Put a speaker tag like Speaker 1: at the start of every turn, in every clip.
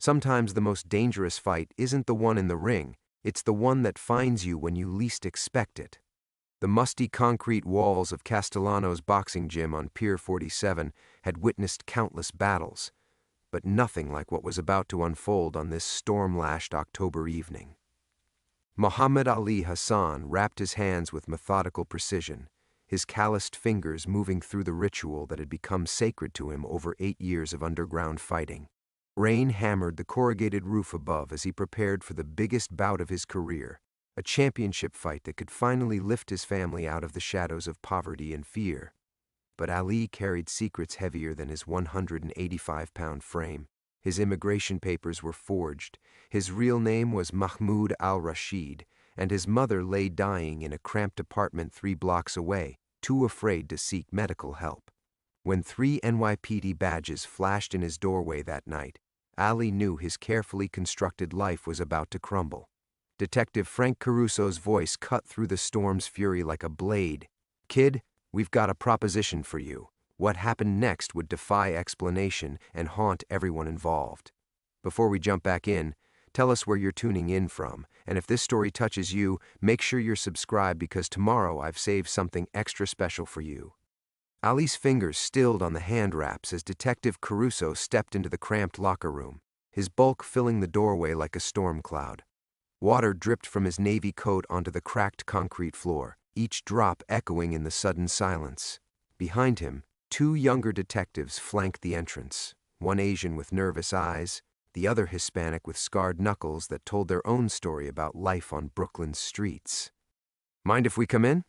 Speaker 1: Sometimes the most dangerous fight isn't the one in the ring, it's the one that finds you when you least expect it. The musty concrete walls of Castellano's boxing gym on Pier 47 had witnessed countless battles, but nothing like what was about to unfold on this storm-lashed October evening. Muhammad Ali Hassan wrapped his hands with methodical precision, his calloused fingers moving through the ritual that had become sacred to him over 8 years of underground fighting. Rain hammered the corrugated roof above as he prepared for the biggest bout of his career, a championship fight that could finally lift his family out of the shadows of poverty and fear. But Ali carried secrets heavier than his 185-pound frame. His immigration papers were forged, his real name was Mahmoud al-Rashid, and his mother lay dying in a cramped apartment 3 blocks away, too afraid to seek medical help. When 3 NYPD badges flashed in his doorway that night, Ali knew his carefully constructed life was about to crumble. Detective Frank Caruso's voice cut through the storm's fury like a blade. "Kid, we've got a proposition for you." What happened next would defy explanation and haunt everyone involved. Before we jump back in, tell us where you're tuning in from, and if this story touches you, make sure you're subscribed because tomorrow I've saved something extra special for you. Ali's fingers stilled on the hand wraps as Detective Caruso stepped into the cramped locker room, his bulk filling the doorway like a storm cloud. Water dripped from his navy coat onto the cracked concrete floor, each drop echoing in the sudden silence. Behind him, 2 younger detectives flanked the entrance, one Asian with nervous eyes, the other Hispanic with scarred knuckles that told their own story about life on Brooklyn's streets. "Mind if we come in?"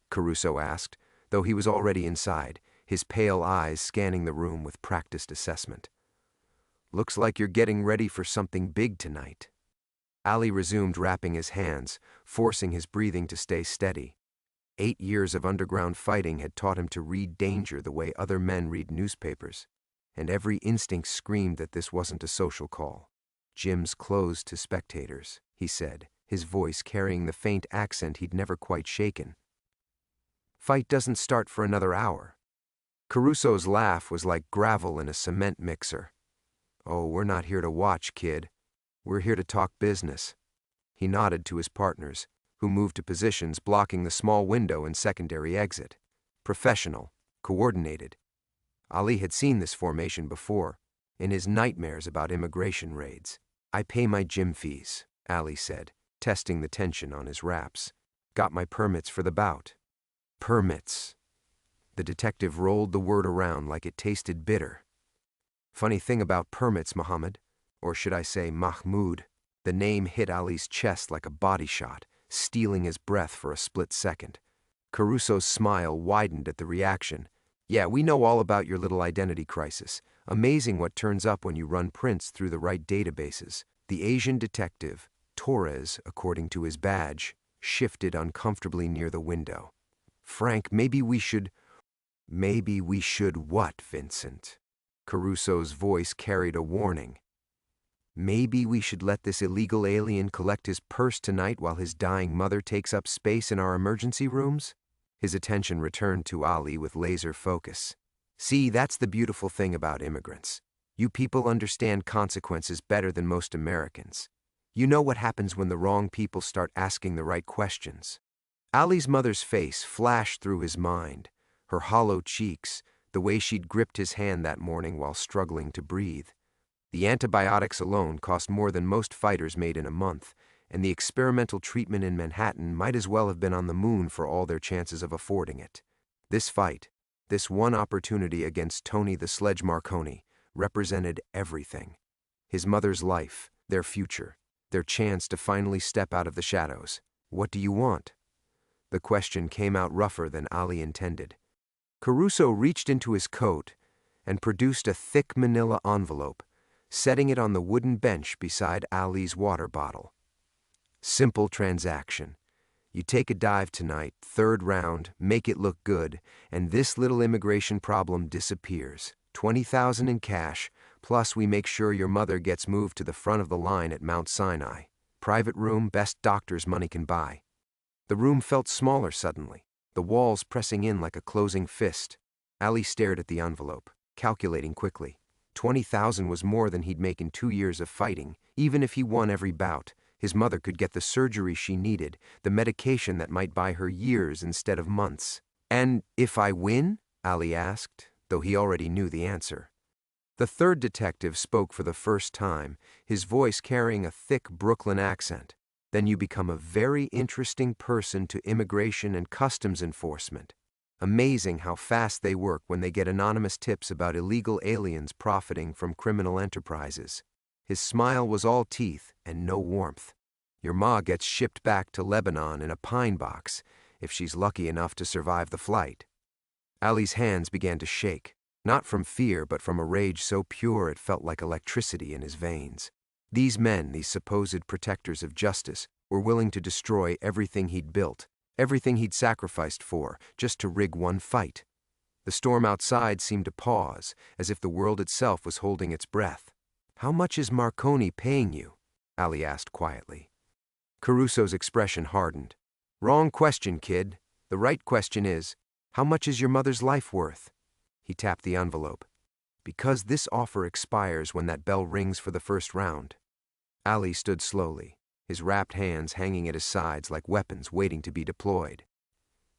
Speaker 1: Caruso asked, though he was already inside, his pale eyes scanning the room with practiced assessment. "Looks like you're getting ready for something big tonight." Ali resumed wrapping his hands, forcing his breathing to stay steady. 8 years of underground fighting had taught him to read danger the way other men read newspapers, and every instinct screamed that this wasn't a social call. "Gym's closed to spectators," he said, his voice carrying the faint accent he'd never quite shaken. "Fight doesn't start for another hour." Caruso's laugh was like gravel in a cement mixer. "Oh, we're not here to watch, kid. We're here to talk business." He nodded to his partners, who moved to positions blocking the small window and secondary exit. Professional, coordinated. Ali had seen this formation before, in his nightmares about immigration raids. "I pay my gym fees," Ali said, testing the tension on his wraps. "Got my permits for the bout." "Permits." The detective rolled the word around like it tasted bitter. "Funny thing about permits, Muhammad, or should I say Mahmoud." The name hit Ali's chest like a body shot, stealing his breath for a split second. Caruso's smile widened at the reaction. "Yeah, we know all about your little identity crisis. Amazing what turns up when you run prints through the right databases." The Asian detective, Torres, according to his badge, shifted uncomfortably near the window. "Frank, maybe we should..." "Maybe we should what, Vincent?" Caruso's voice carried a warning. "Maybe we should let this illegal alien collect his purse tonight while his dying mother takes up space in our emergency rooms?" His attention returned to Ali with laser focus. "See, that's the beautiful thing about immigrants. You people understand consequences better than most Americans. You know what happens when the wrong people start asking the right questions." Ali's mother's face flashed through his mind, her hollow cheeks, the way she'd gripped his hand that morning while struggling to breathe. The antibiotics alone cost more than most fighters made in a month, and the experimental treatment in Manhattan might as well have been on the moon for all their chances of affording it. This fight, this one opportunity against Tony the Sledge Marconi, represented everything. His mother's life, their future, their chance to finally step out of the shadows. "What do you want?" The question came out rougher than Ali intended. Caruso reached into his coat and produced a thick manila envelope, setting it on the wooden bench beside Ali's water bottle. "Simple transaction. You take a dive tonight, 3rd round, make it look good, and this little immigration problem disappears. 20,000 in cash, plus we make sure your mother gets moved to the front of the line at Mount Sinai. Private room, best doctor's money can buy." The room felt smaller suddenly, the walls pressing in like a closing fist. Ali stared at the envelope, calculating quickly. 20,000 was more than he'd make in 2 years of fighting. Even if he won every bout, his mother could get the surgery she needed, the medication that might buy her years instead of months. "And if I win?" Ali asked, though he already knew the answer. The third detective spoke for the first time, his voice carrying a thick Brooklyn accent. "Then you become a very interesting person to Immigration and Customs Enforcement. Amazing how fast they work when they get anonymous tips about illegal aliens profiting from criminal enterprises." His smile was all teeth and no warmth. "Your ma gets shipped back to Lebanon in a pine box, if she's lucky enough to survive the flight." Ali's hands began to shake, not from fear but from a rage so pure it felt like electricity in his veins. These men, these supposed protectors of justice, were willing to destroy everything he'd built, everything he'd sacrificed for, just to rig one fight. The storm outside seemed to pause, as if the world itself was holding its breath. "How much is Marconi paying you?" Ali asked quietly. Caruso's expression hardened. "Wrong question, kid. The right question is, how much is your mother's life worth?" He tapped the envelope. "Because this offer expires when that bell rings for the first round." Ali stood slowly, his wrapped hands hanging at his sides like weapons waiting to be deployed.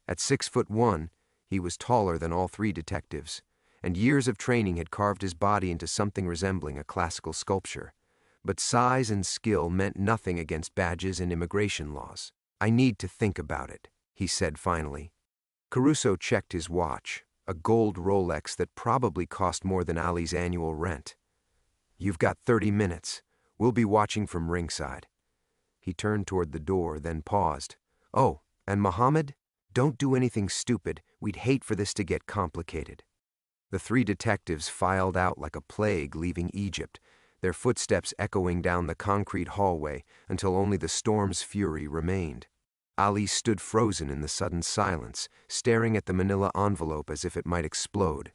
Speaker 1: At 6'1", he was taller than all three detectives, and years of training had carved his body into something resembling a classical sculpture. But size and skill meant nothing against badges and immigration laws. "I need to think about it," he said finally. Caruso checked his watch, a gold Rolex that probably cost more than Ali's annual rent. "You've got 30 minutes. We'll be watching from ringside." He turned toward the door, then paused. "Oh, and Mohammed, don't do anything stupid. We'd hate for this to get complicated." The three detectives filed out like a plague leaving Egypt, their footsteps echoing down the concrete hallway until only the storm's fury remained. Ali stood frozen in the sudden silence, staring at the manila envelope as if it might explode.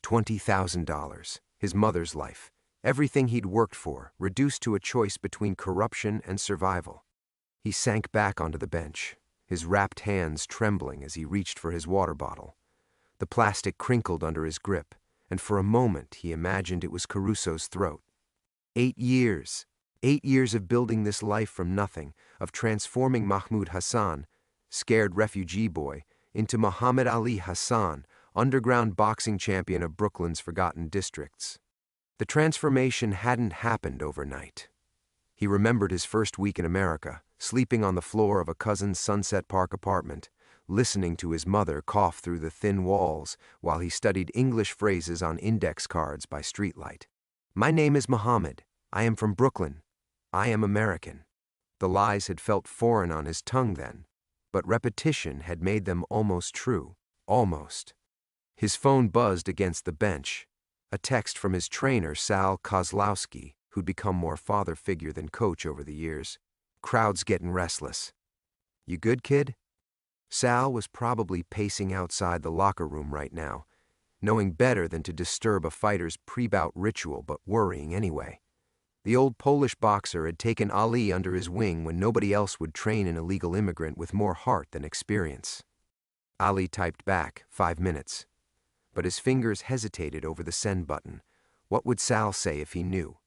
Speaker 1: $20,000, his mother's life, everything he'd worked for, reduced to a choice between corruption and survival. He sank back onto the bench, his wrapped hands trembling as he reached for his water bottle. The plastic crinkled under his grip, and for a moment he imagined it was Caruso's throat. 8 years. 8 years of building this life from nothing, of transforming Mahmoud Hassan, scared refugee boy, into Muhammad Ali Hassan, underground boxing champion of Brooklyn's forgotten districts. The transformation hadn't happened overnight. He remembered his first week in America, sleeping on the floor of a cousin's Sunset Park apartment, listening to his mother cough through the thin walls while he studied English phrases on index cards by streetlight. "My name is Muhammad. I am from Brooklyn. I am American." The lies had felt foreign on his tongue then, but repetition had made them almost true. Almost. His phone buzzed against the bench. A text from his trainer, Sal Kozlowski, who'd become more father figure than coach over the years. "Crowd's getting restless. You good, kid?" Sal was probably pacing outside the locker room right now, knowing better than to disturb a fighter's pre-bout ritual but worrying anyway. The old Polish boxer had taken Ali under his wing when nobody else would train an illegal immigrant with more heart than experience. Ali typed back, 5 minutes. But his fingers hesitated over the send button. What would Sal say if he knew?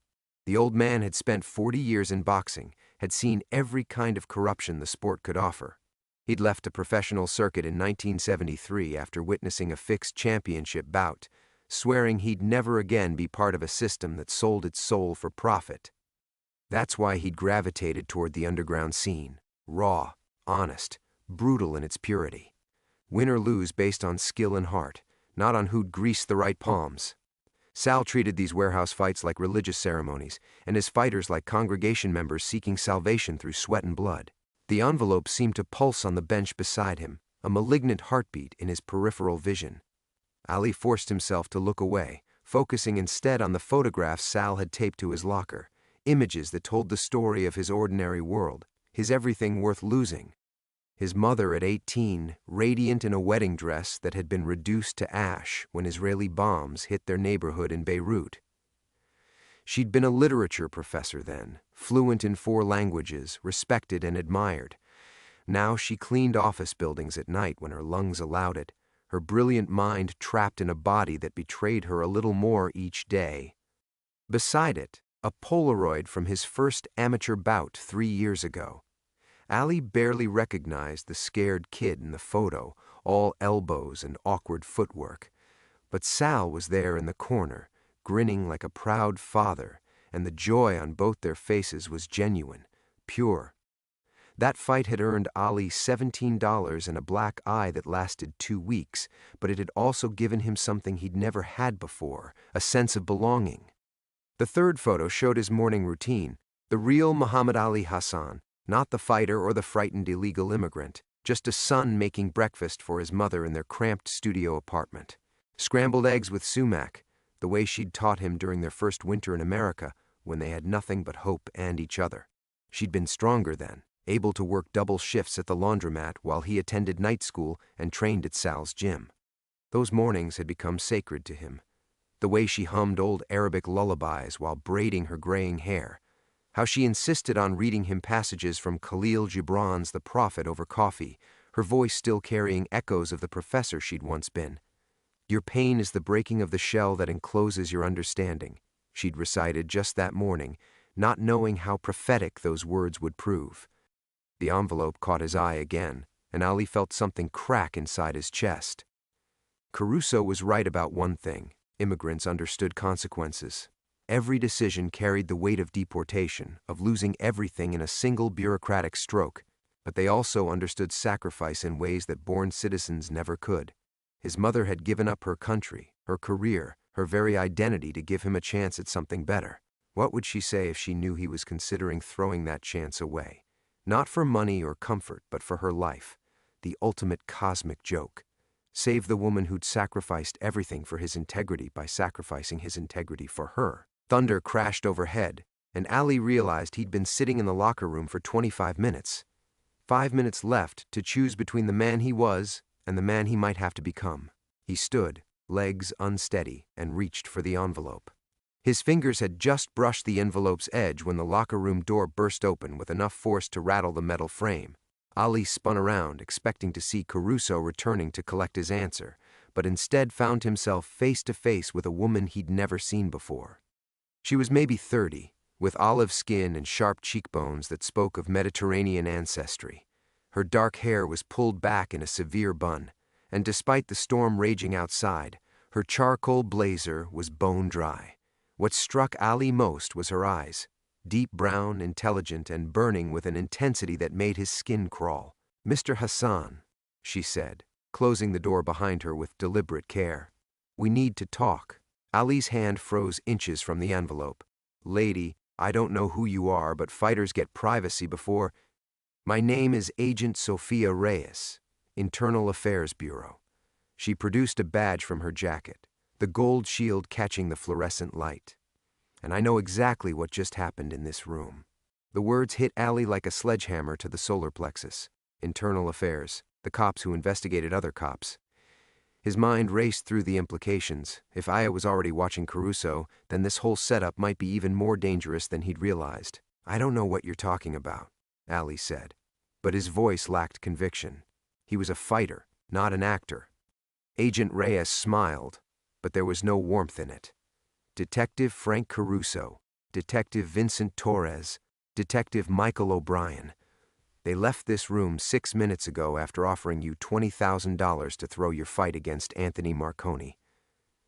Speaker 1: The old man had spent 40 years in boxing, had seen every kind of corruption the sport could offer. He'd left a professional circuit in 1973 after witnessing a fixed championship bout, swearing he'd never again be part of a system that sold its soul for profit. That's why he'd gravitated toward the underground scene, raw, honest, brutal in its purity. Win or lose based on skill and heart, not on who'd greased the right palms. Sal treated these warehouse fights like religious ceremonies, and his fighters like congregation members seeking salvation through sweat and blood. The envelope seemed to pulse on the bench beside him, a malignant heartbeat in his peripheral vision. Ali forced himself to look away, focusing instead on the photographs Sal had taped to his locker, images that told the story of his ordinary world, his everything worth losing. His mother at 18, radiant in a wedding dress that had been reduced to ash when Israeli bombs hit their neighborhood in Beirut. She'd been a literature professor then, fluent in 4 languages, respected and admired. Now she cleaned office buildings at night when her lungs allowed it, her brilliant mind trapped in a body that betrayed her a little more each day. Beside it, a Polaroid from his first amateur bout 3 years ago. Ali barely recognized the scared kid in the photo, all elbows and awkward footwork. But Sal was there in the corner, grinning like a proud father, and the joy on both their faces was genuine, pure. That fight had earned Ali $17 and a black eye that lasted 2 weeks, but it had also given him something he'd never had before, a sense of belonging. The third photo showed his morning routine, the real Muhammad Ali Hassan, not the fighter or the frightened illegal immigrant, just a son making breakfast for his mother in their cramped studio apartment. Scrambled eggs with sumac, the way she'd taught him during their first winter in America, when they had nothing but hope and each other. She'd been stronger then, able to work double shifts at the laundromat while he attended night school and trained at Sal's gym. Those mornings had become sacred to him. The way she hummed old Arabic lullabies while braiding her graying hair, how she insisted on reading him passages from Khalil Gibran's The Prophet over coffee, her voice still carrying echoes of the professor she'd once been. "Your pain is the breaking of the shell that encloses your understanding," she'd recited just that morning, not knowing how prophetic those words would prove. The envelope caught his eye again, and Ali felt something crack inside his chest. Caruso was right about one thing: immigrants understood consequences. Every decision carried the weight of deportation, of losing everything in a single bureaucratic stroke, but they also understood sacrifice in ways that born citizens never could. His mother had given up her country, her career, her very identity to give him a chance at something better. What would she say if she knew he was considering throwing that chance away? Not for money or comfort, but for her life. The ultimate cosmic joke. Save the woman who'd sacrificed everything for his integrity by sacrificing his integrity for her. Thunder crashed overhead, and Ali realized he'd been sitting in the locker room for 25 minutes. 5 minutes left to choose between the man he was and the man he might have to become. He stood, legs unsteady, and reached for the envelope. His fingers had just brushed the envelope's edge when the locker room door burst open with enough force to rattle the metal frame. Ali spun around, expecting to see Caruso returning to collect his answer, but instead found himself face to face with a woman he'd never seen before. She was maybe 30, with olive skin and sharp cheekbones that spoke of Mediterranean ancestry. Her dark hair was pulled back in a severe bun, and despite the storm raging outside, her charcoal blazer was bone dry. What struck Ali most was her eyes, deep brown, intelligent, and burning with an intensity that made his skin crawl. "Mr. Hassan," she said, closing the door behind her with deliberate care. "We need to talk." Ali's hand froze inches from the envelope. "Lady, I don't know who you are, but fighters get privacy before—" "My name is Agent Sophia Reyes, Internal Affairs Bureau." She produced a badge from her jacket, the gold shield catching the fluorescent light. "And I know exactly what just happened in this room." The words hit Ali like a sledgehammer to the solar plexus. Internal Affairs, the cops who investigated other cops. His mind raced through the implications. If Aya was already watching Caruso, then this whole setup might be even more dangerous than he'd realized. "I don't know what you're talking about," Ali said. But his voice lacked conviction. He was a fighter, not an actor. Agent Reyes smiled, but there was no warmth in it. Detective Frank Caruso, Detective Vincent Torres, Detective Michael O'Brien. They left this room 6 minutes ago after offering you $20,000 to throw your fight against Anthony Marconi.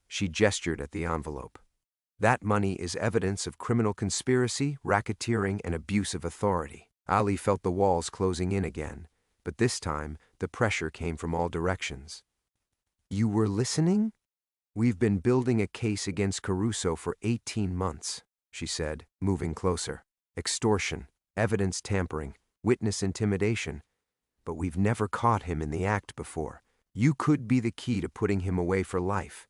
Speaker 1: She gestured at the envelope. That money is evidence of criminal conspiracy, racketeering, and abuse of authority. Ali felt the walls closing in again, but this time the pressure came from all directions. "You were listening? We've been building a case against Caruso for 18 months, she said, moving closer. "Extortion, evidence tampering, witness intimidation. But we've never caught him in the act before. You could be the key to putting him away for life."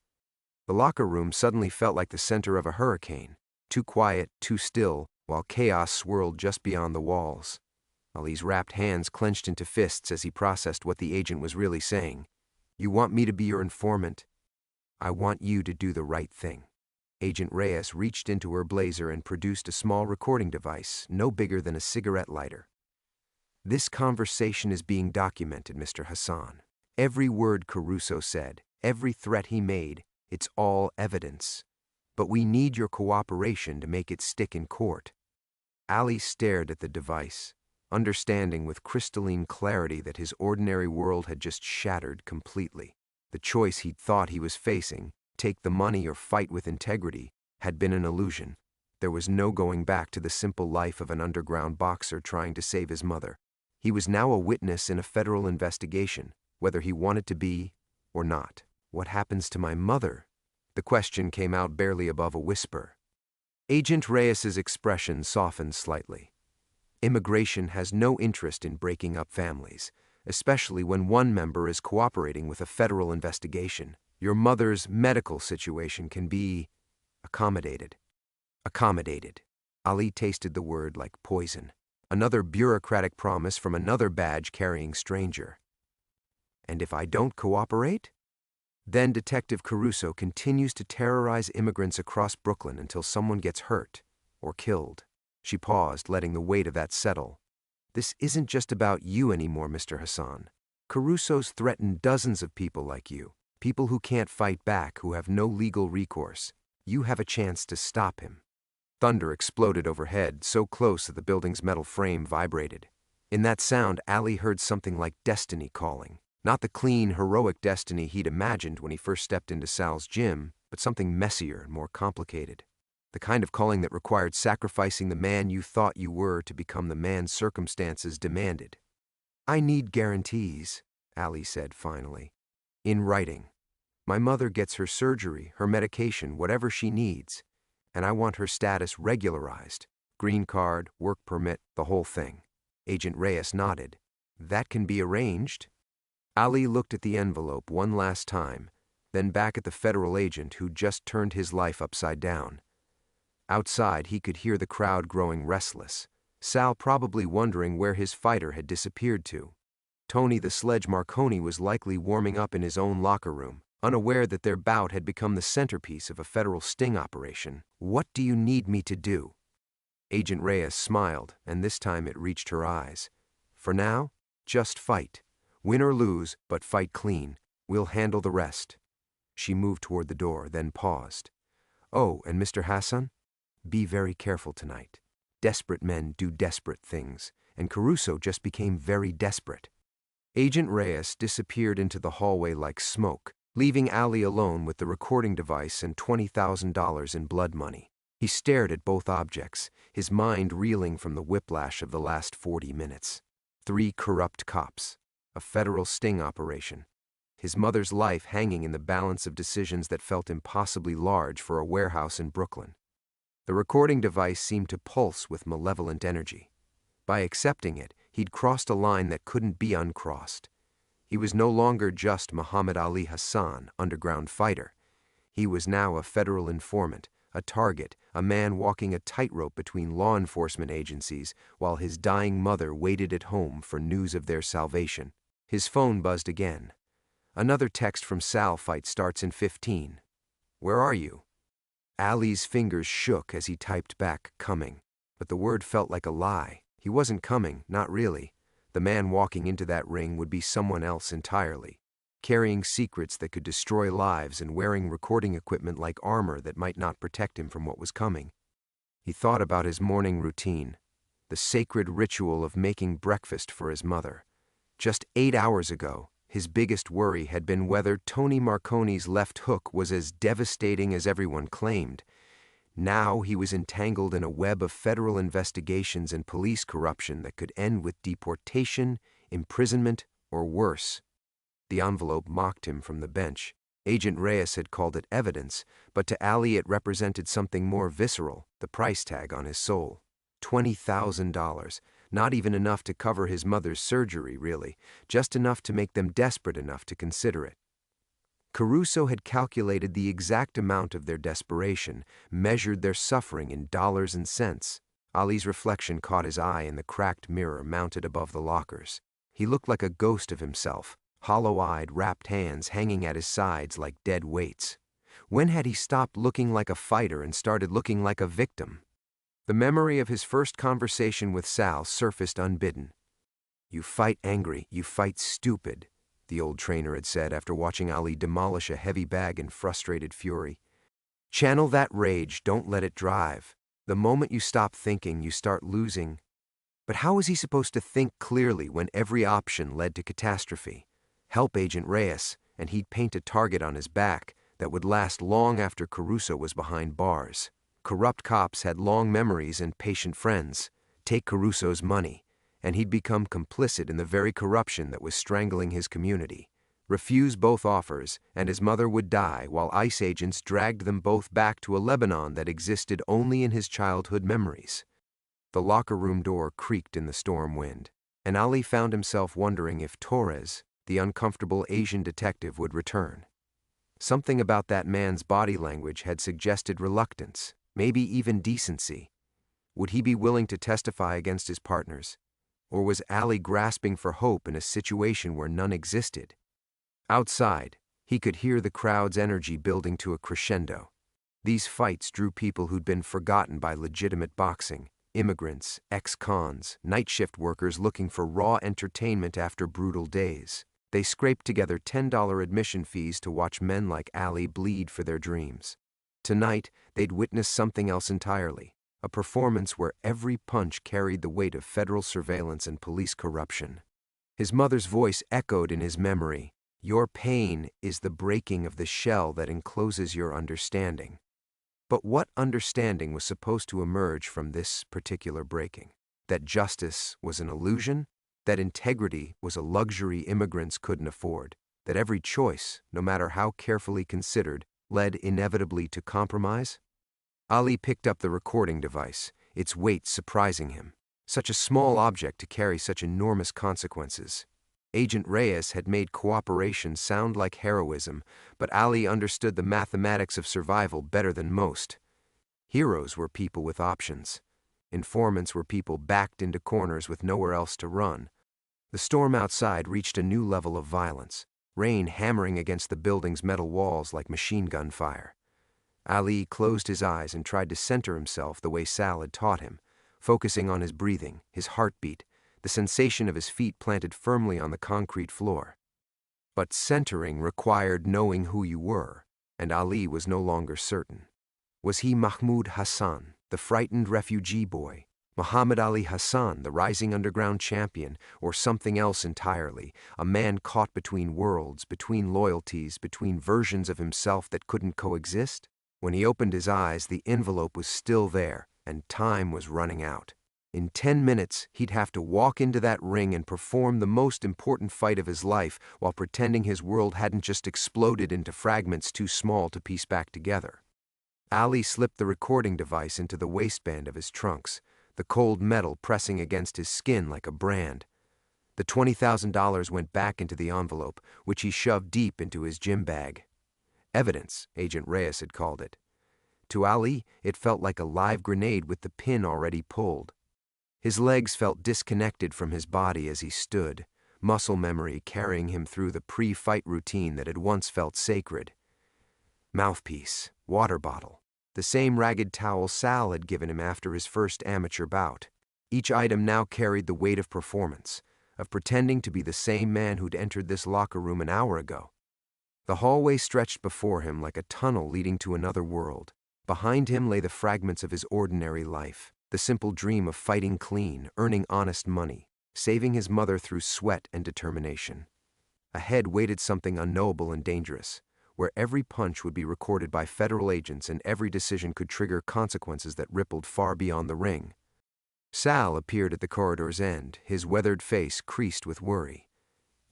Speaker 1: The locker room suddenly felt like the center of a hurricane, too quiet, too still, while chaos swirled just beyond the walls. Ali's wrapped hands clenched into fists as he processed what the agent was really saying. "You want me to be your informant? I want you to do the right thing." Agent Reyes reached into her blazer and produced a small recording device, no bigger than a cigarette lighter. "This conversation is being documented, Mr. Hassan. Every word Caruso said, every threat he made, it's all evidence. but we need your cooperation to make it stick in court. Ali stared at the device, understanding with crystalline clarity that his ordinary world had just shattered completely. The choice he'd thought he was facing, take the money or fight with integrity, had been an illusion. There was no going back to the simple life of an underground boxer trying to save his mother. He was now a witness in a federal investigation, whether he wanted to be or not. What happens to my mother? The question came out barely above a whisper. Agent Reyes's expression softened slightly. Immigration has no interest in breaking up families, especially when one member is cooperating with a federal investigation. Your mother's medical situation can be accommodated. Accommodated. Ali tasted the word like poison. Another bureaucratic promise from another badge-carrying stranger. And if I don't cooperate? Then Detective Caruso continues to terrorize immigrants across Brooklyn until someone gets hurt or killed. She paused, letting the weight of that settle. This isn't just about you anymore, Mr. Hassan. Caruso's threatened dozens of people like you, people who can't fight back, who have no legal recourse. You have a chance to stop him. Thunder exploded overhead, so close that the building's metal frame vibrated. In that sound, Ali heard something like destiny calling. Not the clean, heroic destiny he'd imagined when he first stepped into Sal's gym, but something messier and more complicated. The kind of calling that required sacrificing the man you thought you were to become the man circumstances demanded. I need guarantees, Ali said finally. In writing. My mother gets her surgery, her medication, whatever she needs, and I want her status regularized. Green card, work permit, the whole thing. Agent Reyes nodded. That can be arranged. Ali looked at the envelope one last time, then back at the federal agent who'd just turned his life upside down. Outside, he could hear the crowd growing restless, Sal probably wondering where his fighter had disappeared to. Tony the Sledge Marconi was likely warming up in his own locker room, unaware that their bout had become the centerpiece of a federal sting operation. What do you need me to do? Agent Reyes smiled, and this time it reached her eyes. For now, just fight. Win or lose, but fight clean. We'll handle the rest. She moved toward the door, then paused. Oh, and Mr. Hassan? Be very careful tonight. Desperate men do desperate things, and Caruso just became very desperate. Agent Reyes disappeared into the hallway like smoke, leaving Ali alone with the recording device and $20,000 in blood money. He stared at both objects, his mind reeling from the whiplash of the last 40 minutes. 3 corrupt cops. A federal sting operation. His mother's life hanging in the balance of decisions that felt impossibly large for a warehouse in Brooklyn. The recording device seemed to pulse with malevolent energy. By accepting it, he'd crossed a line that couldn't be uncrossed. He was no longer just Muhammad Ali Hassan, underground fighter. He was now a federal informant, a target, a man walking a tightrope between law enforcement agencies while his dying mother waited at home for news of their salvation. His phone buzzed again. Another text from Sal. Fight starts in 15. Where are you? Ali's fingers shook as he typed back, coming. But the word felt like a lie. He wasn't coming, not really. The man walking into that ring would be someone else entirely, carrying secrets that could destroy lives and wearing recording equipment like armor that might not protect him from what was coming. He thought about his morning routine, the sacred ritual of making breakfast for his mother. Just 8 hours ago, his biggest worry had been whether Tony Marconi's left hook was as devastating as everyone claimed. Now he was entangled in a web of federal investigations and police corruption that could end with deportation, imprisonment, or worse. The envelope mocked him from the bench. Agent Reyes had called it evidence, but to Ali it represented something more visceral, the price tag on his soul. $20,000. Not even enough to cover his mother's surgery, really, just enough to make them desperate enough to consider it. Caruso had calculated the exact amount of their desperation, measured their suffering in dollars and cents. Ali's reflection caught his eye in the cracked mirror mounted above the lockers. He looked like a ghost of himself, hollow-eyed, wrapped hands hanging at his sides like dead weights. When had he stopped looking like a fighter and started looking like a victim? The memory of his first conversation with Sal surfaced unbidden. You fight angry, you fight stupid, the old trainer had said after watching Ali demolish a heavy bag in frustrated fury. Channel that rage, don't let it drive. The moment you stop thinking, you start losing. But how was he supposed to think clearly when every option led to catastrophe? Help Agent Reyes, and he'd paint a target on his back that would last long after Caruso was behind bars. Corrupt cops had long memories and patient friends. Take Caruso's money, and he'd become complicit in the very corruption that was strangling his community. Refuse both offers, and his mother would die while ICE agents dragged them both back to a Lebanon that existed only in his childhood memories. The locker room door creaked in the storm wind, and Ali found himself wondering if Torres, the uncomfortable Asian detective, would return. Something about that man's body language had suggested reluctance, maybe even decency. Would he be willing to testify against his partners? Or was Ali grasping for hope in a situation where none existed? Outside, he could hear the crowd's energy building to a crescendo. These fights drew people who'd been forgotten by legitimate boxing: immigrants, ex-cons, night shift workers looking for raw entertainment after brutal days. They scraped together $10 admission fees to watch men like Ali bleed for their dreams. Tonight, they'd witness something else entirely, a performance where every punch carried the weight of federal surveillance and police corruption. His mother's voice echoed in his memory: "Your pain is the breaking of the shell that encloses your understanding." But what understanding was supposed to emerge from this particular breaking? That justice was an illusion? That integrity was a luxury immigrants couldn't afford? That every choice, no matter how carefully considered, led inevitably to compromise? Ali picked up the recording device, its weight surprising him. Such a small object to carry such enormous consequences. Agent Reyes had made cooperation sound like heroism, but Ali understood the mathematics of survival better than most. Heroes were people with options. Informants were people backed into corners with nowhere else to run. The storm outside reached a new level of violence, rain hammering against the building's metal walls like machine gun fire. Ali closed his eyes and tried to center himself the way Sal had taught him, focusing on his breathing, his heartbeat, the sensation of his feet planted firmly on the concrete floor. But centering required knowing who you were, and Ali was no longer certain. Was he Mahmoud Hassan, the frightened refugee boy, Muhammad Ali Hassan, the rising underground champion, or something else entirely, a man caught between worlds, between loyalties, between versions of himself that couldn't coexist? When he opened his eyes, the envelope was still there, and time was running out. In 10 minutes, he'd have to walk into that ring and perform the most important fight of his life while pretending his world hadn't just exploded into fragments too small to piece back together. Ali slipped the recording device into the waistband of his trunks, the cold metal pressing against his skin like a brand. The $20,000 went back into the envelope, which he shoved deep into his gym bag. Evidence, Agent Reyes had called it. To Ali, it felt like a live grenade with the pin already pulled. His legs felt disconnected from his body as he stood, muscle memory carrying him through the pre-fight routine that had once felt sacred. Mouthpiece, water bottle, the same ragged towel Sal had given him after his first amateur bout. Each item now carried the weight of performance, of pretending to be the same man who'd entered this locker room an hour ago. The hallway stretched before him like a tunnel leading to another world. Behind him lay the fragments of his ordinary life. The simple dream of fighting clean, earning honest money, saving his mother through sweat and determination. Ahead waited something unknowable and dangerous, where every punch would be recorded by federal agents and every decision could trigger consequences that rippled far beyond the ring. Sal appeared at the corridor's end, his weathered face creased with worry.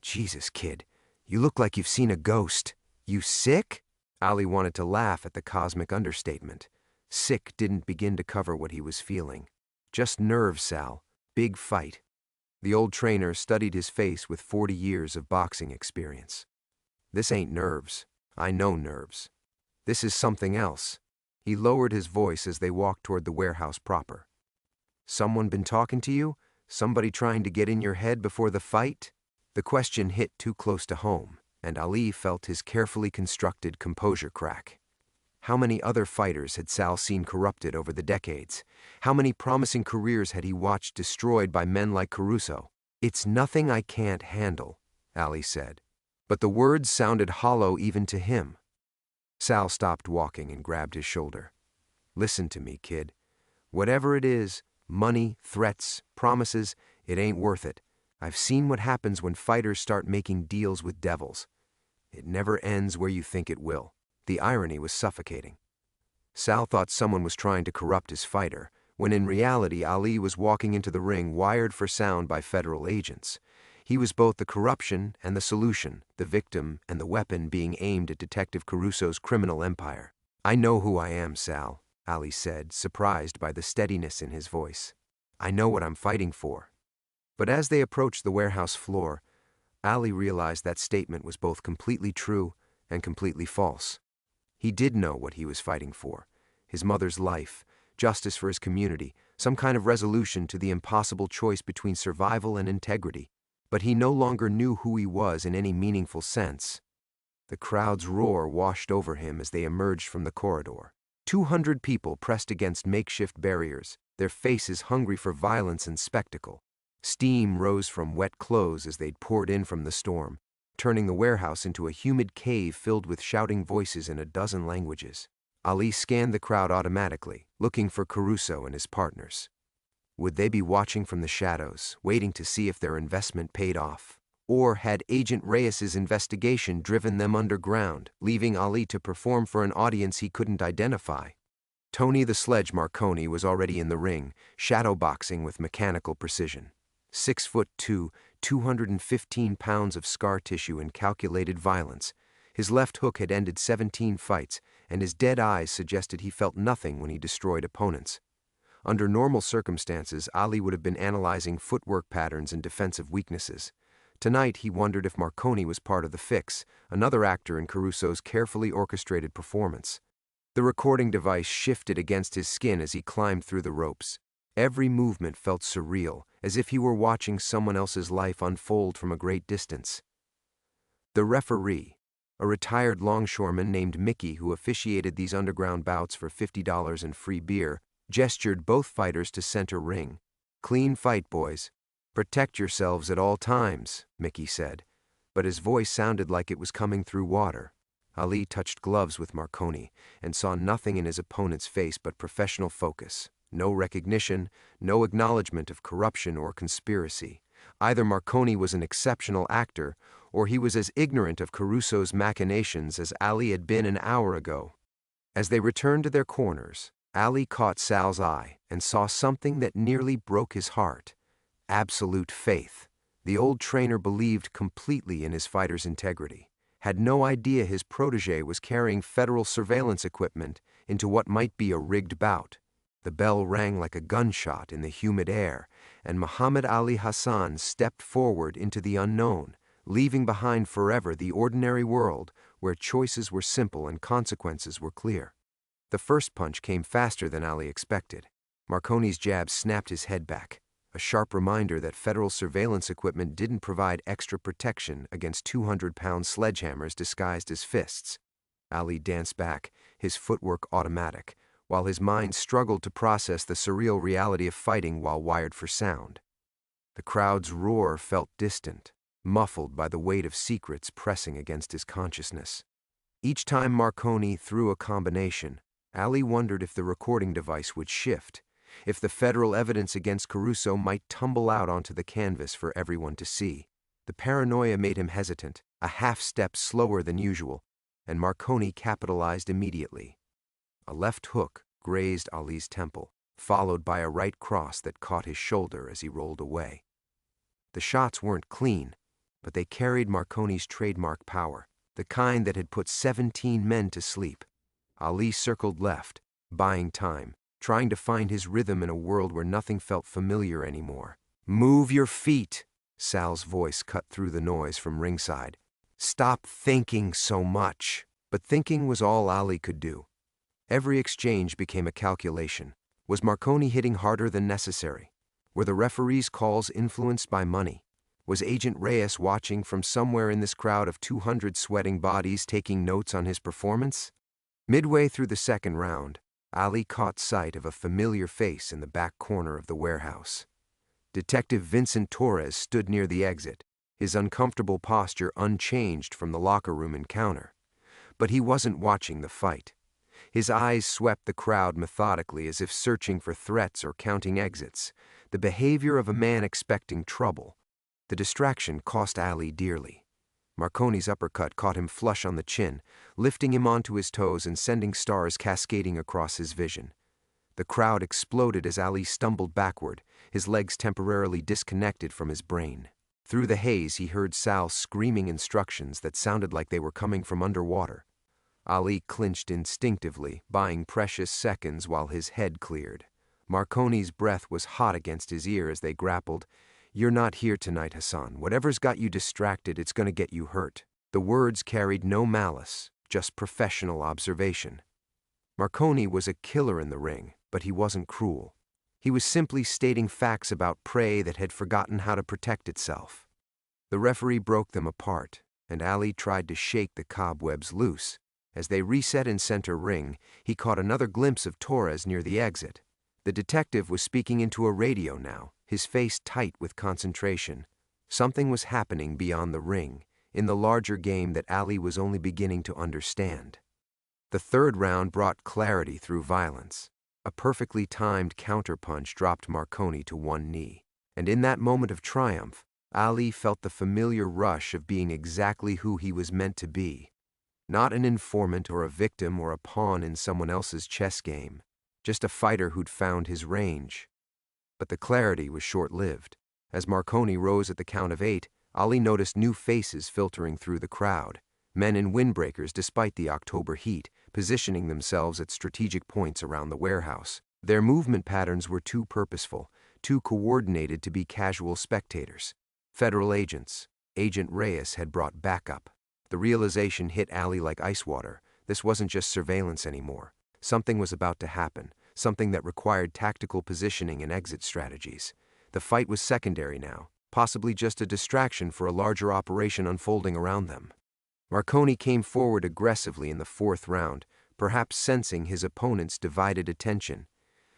Speaker 1: "Jesus, kid, you look like you've seen a ghost. You sick?" Ali wanted to laugh at the cosmic understatement. Sick didn't begin to cover what he was feeling. Just nerves, Sal. Big fight. The old trainer studied his face with 40 years of boxing experience. "This ain't nerves. I know nerves. This is something else." He lowered his voice as they walked toward the warehouse proper. "Someone been talking to you? Somebody trying to get in your head before the fight?" The question hit too close to home, and Ali felt his carefully constructed composure crack. How many other fighters had Sal seen corrupted over the decades? How many promising careers had he watched destroyed by men like Caruso? "It's nothing I can't handle," Ali said. But the words sounded hollow even to him. Sal stopped walking and grabbed his shoulder. Listen to me, kid. Whatever it is, money, threats, promises, it ain't worth it. I've seen what happens when fighters start making deals with devils. It never ends where you think it will. The irony was suffocating. Sal thought someone was trying to corrupt his fighter, when in reality Ali was walking into the ring wired for sound by federal agents. He was both the corruption and the solution, the victim and the weapon being aimed at Detective Caruso's criminal empire. I know who I am, Sal, Ali said, surprised by the steadiness in his voice. I know what I'm fighting for. But as they approached the warehouse floor, Ali realized that statement was both completely true and completely false. He did know what he was fighting for: his mother's life, justice for his community, some kind of resolution to the impossible choice between survival and integrity. But he no longer knew who he was in any meaningful sense. The crowd's roar washed over him as they emerged from the corridor. 200 people pressed against makeshift barriers, their faces hungry for violence and spectacle. Steam rose from wet clothes as they'd poured in from the storm, turning the warehouse into a humid cave filled with shouting voices in a dozen languages. Ali scanned the crowd automatically, looking for Caruso and his partners. Would they be watching from the shadows, waiting to see if their investment paid off? Or had Agent Reyes's investigation driven them underground, leaving Ali to perform for an audience he couldn't identify? Tony the Sledge Marconi was already in the ring, shadowboxing with mechanical precision. 6'2", 215 pounds of scar tissue and calculated violence. His left hook had ended 17 fights, and his dead eyes suggested he felt nothing when he destroyed opponents. Under normal circumstances, Ali would have been analyzing footwork patterns and defensive weaknesses. Tonight, he wondered if Marconi was part of the fix, another actor in Caruso's carefully orchestrated performance. The recording device shifted against his skin as he climbed through the ropes. Every movement felt surreal, as if he were watching someone else's life unfold from a great distance. The referee, a retired longshoreman named Mickey who officiated these underground bouts for $50 and free beer, gestured both fighters to center ring. "Clean fight, boys. Protect yourselves at all times," Mickey said, but his voice sounded like it was coming through water. Ali touched gloves with Marconi and saw nothing in his opponent's face but professional focus. No recognition, no acknowledgement of corruption or conspiracy. Either Marconi was an exceptional actor, or he was as ignorant of Caruso's machinations as Ali had been an hour ago. As they returned to their corners, Ali caught Sal's eye and saw something that nearly broke his heart: absolute faith. The old trainer believed completely in his fighter's integrity, had no idea his protege was carrying federal surveillance equipment into what might be a rigged bout. The bell rang like a gunshot in the humid air, and Muhammad Ali Hassan stepped forward into the unknown, leaving behind forever the ordinary world where choices were simple and consequences were clear. The first punch came faster than Ali expected. Marconi's jab snapped his head back, a sharp reminder that federal surveillance equipment didn't provide extra protection against 200-pound sledgehammers disguised as fists. Ali danced back, his footwork automatic, while his mind struggled to process the surreal reality of fighting while wired for sound. The crowd's roar felt distant, muffled by the weight of secrets pressing against his consciousness. Each time Marconi threw a combination, Ali wondered if the recording device would shift, if the federal evidence against Caruso might tumble out onto the canvas for everyone to see. The paranoia made him hesitant, a half-step slower than usual, and Marconi capitalized immediately. A left hook grazed Ali's temple, followed by a right cross that caught his shoulder as he rolled away. The shots weren't clean, but they carried Marconi's trademark power, the kind that had put 17 men to sleep. Ali circled left, buying time, trying to find his rhythm in a world where nothing felt familiar anymore. "Move your feet," Sal's voice cut through the noise from ringside. "Stop thinking so much." But thinking was all Ali could do. Every exchange became a calculation. Was Marconi hitting harder than necessary? Were the referee's calls influenced by money? Was Agent Reyes watching from somewhere in this crowd of 200 sweating bodies, taking notes on his performance? Midway through the second round, Ali caught sight of a familiar face in the back corner of the warehouse. Detective Vincent Torres stood near the exit, his uncomfortable posture unchanged from the locker room encounter. But he wasn't watching the fight. His eyes swept the crowd methodically as if searching for threats or counting exits, the behavior of a man expecting trouble. The distraction cost Ali dearly. Marconi's uppercut caught him flush on the chin, lifting him onto his toes and sending stars cascading across his vision. The crowd exploded as Ali stumbled backward, his legs temporarily disconnected from his brain. Through the haze, he heard Sal screaming instructions that sounded like they were coming from underwater. Ali clinched instinctively, buying precious seconds while his head cleared. Marconi's breath was hot against his ear as they grappled. "You're not here tonight, Hassan. Whatever's got you distracted, it's gonna get you hurt." The words carried no malice, just professional observation. Marconi was a killer in the ring, but he wasn't cruel. He was simply stating facts about prey that had forgotten how to protect itself. The referee broke them apart, and Ali tried to shake the cobwebs loose. As they reset in center ring, he caught another glimpse of Torres near the exit. The detective was speaking into a radio now, his face tight with concentration. Something was happening beyond the ring, in the larger game that Ali was only beginning to understand. The third round brought clarity through violence. A perfectly timed counterpunch dropped Marconi to one knee. And in that moment of triumph, Ali felt the familiar rush of being exactly who he was meant to be. Not an informant or a victim or a pawn in someone else's chess game, just a fighter who'd found his range. But the clarity was short-lived. As Marconi rose at the count of 8, Ali noticed new faces filtering through the crowd, men in windbreakers despite the October heat, positioning themselves at strategic points around the warehouse. Their movement patterns were too purposeful, too coordinated to be casual spectators. Federal agents. Agent Reyes had brought backup. The realization hit Ali like ice water. This wasn't just surveillance anymore. Something was about to happen, something that required tactical positioning and exit strategies. The fight was secondary now, possibly just a distraction for a larger operation unfolding around them. Marconi came forward aggressively in the fourth round, perhaps sensing his opponent's divided attention.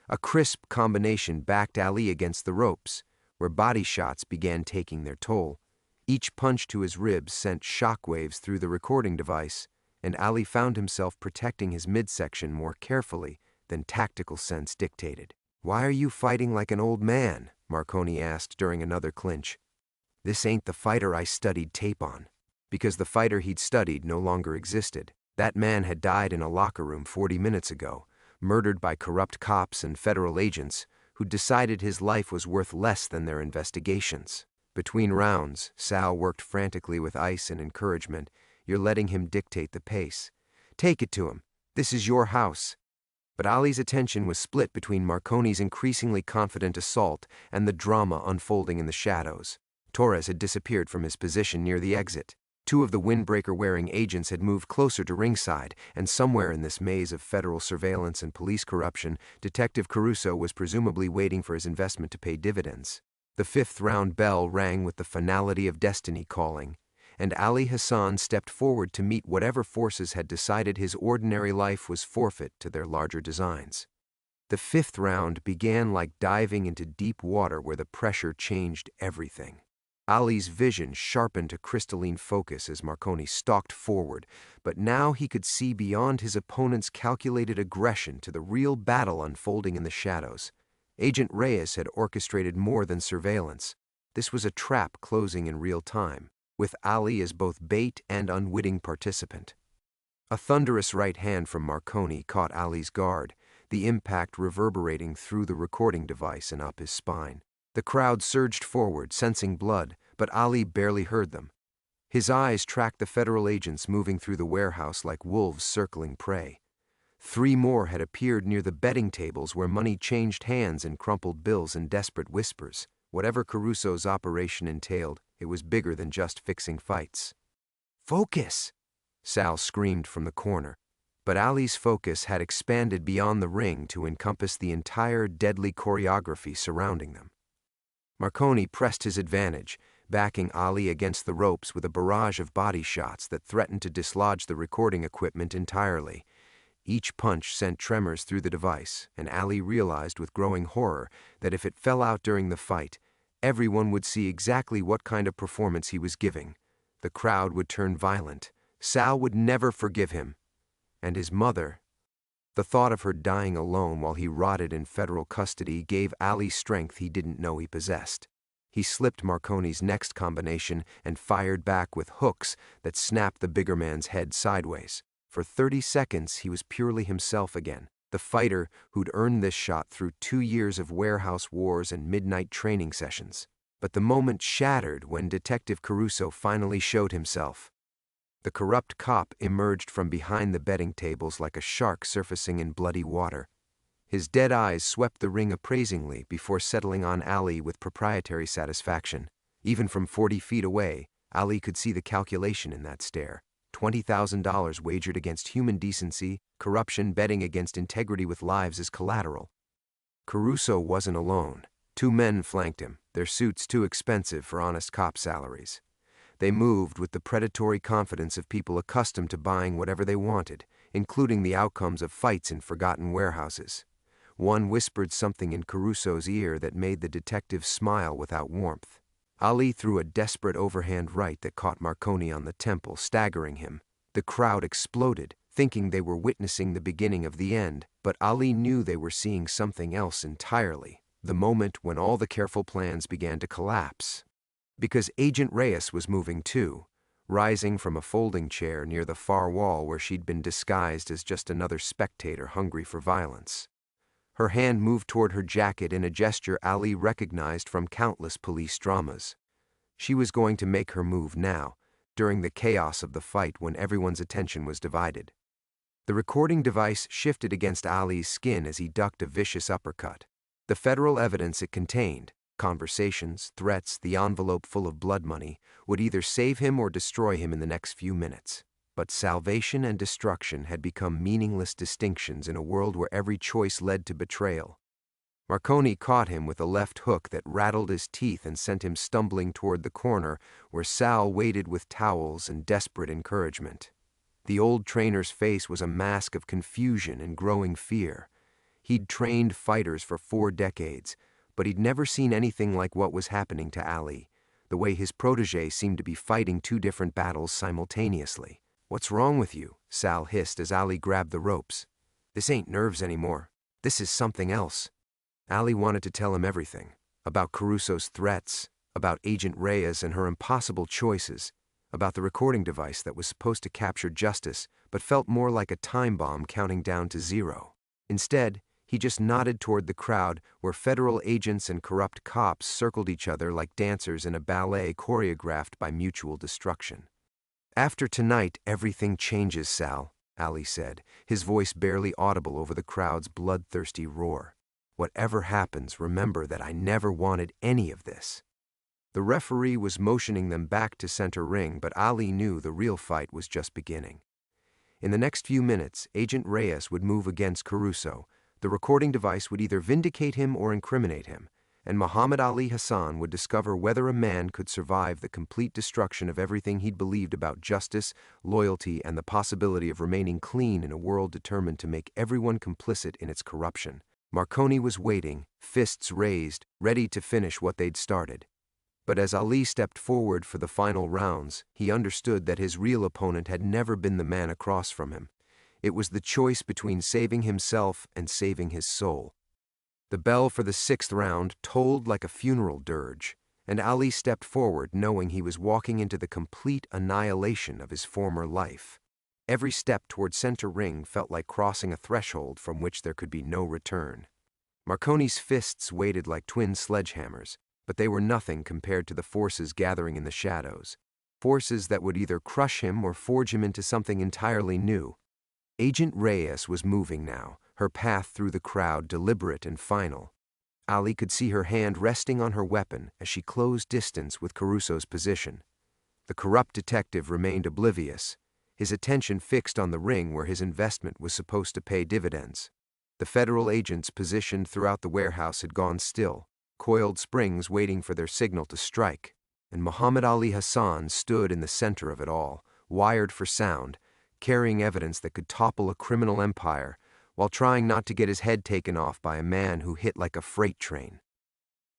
Speaker 1: A crisp combination backed Ali against the ropes, where body shots began taking their toll. Each punch to his ribs sent shockwaves through the recording device, and Ali found himself protecting his midsection more carefully than tactical sense dictated. "Why are you fighting like an old man?" Marconi asked during another clinch. "This ain't the fighter I studied tape on." Because the fighter he'd studied no longer existed. That man had died in a locker room 40 minutes ago, murdered by corrupt cops and federal agents who'd decided his life was worth less than their investigations. Between rounds, Sal worked frantically with ice and encouragement. "You're letting him dictate the pace. Take it to him. This is your house." But Ali's attention was split between Marconi's increasingly confident assault and the drama unfolding in the shadows. Torres had disappeared from his position near the exit. Two of the windbreaker-wearing agents had moved closer to ringside, and somewhere in this maze of federal surveillance and police corruption, Detective Caruso was presumably waiting for his investment to pay dividends. The fifth-round bell rang with the finality of destiny calling, and Ali Hassan stepped forward to meet whatever forces had decided his ordinary life was forfeit to their larger designs. The fifth round began like diving into deep water where the pressure changed everything. Ali's vision sharpened to crystalline focus as Marconi stalked forward, but now he could see beyond his opponent's calculated aggression to the real battle unfolding in the shadows. Agent Reyes had orchestrated more than surveillance. This was a trap closing in real time, with Ali as both bait and unwitting participant. A thunderous right hand from Marconi caught Ali's guard, the impact reverberating through the recording device and up his spine. The crowd surged forward, sensing blood, but Ali barely heard them. His eyes tracked the federal agents moving through the warehouse like wolves circling prey. 3 more had appeared near the betting tables where money changed hands in crumpled bills and desperate whispers. Whatever Caruso's operation entailed, it was bigger than just fixing fights. "Focus!" Sal screamed from the corner. But Ali's focus had expanded beyond the ring to encompass the entire deadly choreography surrounding them. Marconi pressed his advantage, backing Ali against the ropes with a barrage of body shots that threatened to dislodge the recording equipment entirely. Each punch sent tremors through the device, and Ali realized with growing horror that if it fell out during the fight, everyone would see exactly what kind of performance he was giving. The crowd would turn violent. Sal would never forgive him, And his mother. The thought of her dying alone while he rotted in federal custody gave Ali strength he didn't know he possessed. He slipped Marconi's next combination and fired back with hooks that snapped the bigger man's head sideways. For 30 seconds, he was purely himself again, the fighter who'd earned this shot through 2 years of warehouse wars and midnight training sessions. But the moment shattered when Detective Caruso finally showed himself. The corrupt cop emerged from behind the betting tables like a shark surfacing in bloody water. His dead eyes swept the ring appraisingly before settling on Ali with proprietary satisfaction. Even from 40 feet away, Ali could see the calculation in that stare. $20,000 wagered against human decency, corruption betting against integrity with lives as collateral. Caruso wasn't alone. 2 men flanked him, their suits too expensive for honest cop salaries. They moved with the predatory confidence of people accustomed to buying whatever they wanted, including the outcomes of fights in forgotten warehouses. One whispered something in Caruso's ear that made the detective smile without warmth. Ali threw a desperate overhand right that caught Marconi on the temple, staggering him. The crowd exploded, thinking they were witnessing the beginning of the end, but Ali knew they were seeing something else entirely, the moment when all the careful plans began to collapse. Because Agent Reyes was moving too, rising from a folding chair near the far wall where she'd been disguised as just another spectator hungry for violence. Her hand moved toward her jacket in a gesture Ali recognized from countless police dramas. She was going to make her move now, during the chaos of the fight when everyone's attention was divided. The recording device shifted against Ali's skin as he ducked a vicious uppercut. The federal evidence it contained, conversations, threats, the envelope full of blood money, would either save him or destroy him in the next few minutes. But salvation and destruction had become meaningless distinctions in a world where every choice led to betrayal. Marconi caught him with a left hook that rattled his teeth and sent him stumbling toward the corner where Sal waited with towels and desperate encouragement. The old trainer's face was a mask of confusion and growing fear. He'd trained fighters for 4 decades, but he'd never seen anything like what was happening to Ali, the way his protege seemed to be fighting 2 different battles simultaneously. "What's wrong with you?" Sal hissed as Ali grabbed the ropes. "This ain't nerves anymore. This is something else." Ali wanted to tell him everything, about Caruso's threats, about Agent Reyes and her impossible choices, about the recording device that was supposed to capture justice but felt more like a time bomb counting down to 0. Instead, he just nodded toward the crowd where federal agents and corrupt cops circled each other like dancers in a ballet choreographed by mutual destruction. "After tonight, everything changes, Sal," Ali said, his voice barely audible over the crowd's bloodthirsty roar. "Whatever happens, remember that I never wanted any of this." The referee was motioning them back to center ring, but Ali knew the real fight was just beginning. In the next few minutes, Agent Reyes would move against Caruso. The recording device would either vindicate him or incriminate him, and Muhammad Ali Hassan would discover whether a man could survive the complete destruction of everything he'd believed about justice, loyalty, and the possibility of remaining clean in a world determined to make everyone complicit in its corruption. Marconi was waiting, fists raised, ready to finish what they'd started. But as Ali stepped forward for the final rounds, he understood that his real opponent had never been the man across from him. It was the choice between saving himself and saving his soul. The bell for the 6th round tolled like a funeral dirge, and Ali stepped forward knowing he was walking into the complete annihilation of his former life. Every step toward center ring felt like crossing a threshold from which there could be no return. Marconi's fists weighted like twin sledgehammers, but they were nothing compared to the forces gathering in the shadows, forces that would either crush him or forge him into something entirely new. Agent Reyes was moving now, her path through the crowd deliberate and final. Ali could see her hand resting on her weapon as she closed distance with Caruso's position. The corrupt detective remained oblivious, his attention fixed on the ring where his investment was supposed to pay dividends. The federal agents positioned throughout the warehouse had gone still, coiled springs waiting for their signal to strike, and Muhammad Ali Hassan stood in the center of it all, wired for sound, carrying evidence that could topple a criminal empire, while trying not to get his head taken off by a man who hit like a freight train.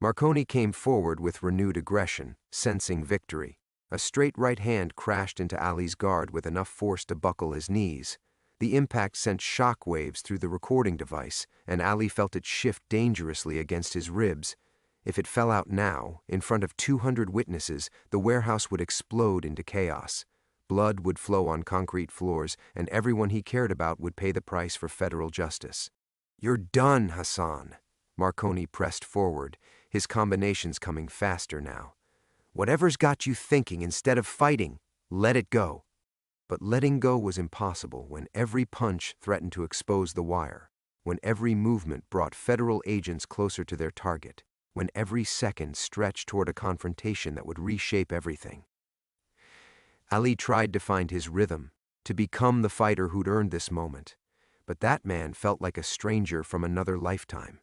Speaker 1: Marconi came forward with renewed aggression, sensing victory. A straight right hand crashed into Ali's guard with enough force to buckle his knees. The impact sent shock waves through the recording device, and Ali felt it shift dangerously against his ribs. If it fell out now, in front of 200 witnesses, the warehouse would explode into chaos. Blood would flow on concrete floors, and everyone he cared about would pay the price for federal justice. "You're done, Hassan." Marconi pressed forward, his combinations coming faster now. "Whatever's got you thinking instead of fighting, let it go." But letting go was impossible when every punch threatened to expose the wire, when every movement brought federal agents closer to their target, when every second stretched toward a confrontation that would reshape everything. Ali tried to find his rhythm, to become the fighter who'd earned this moment, but that man felt like a stranger from another lifetime.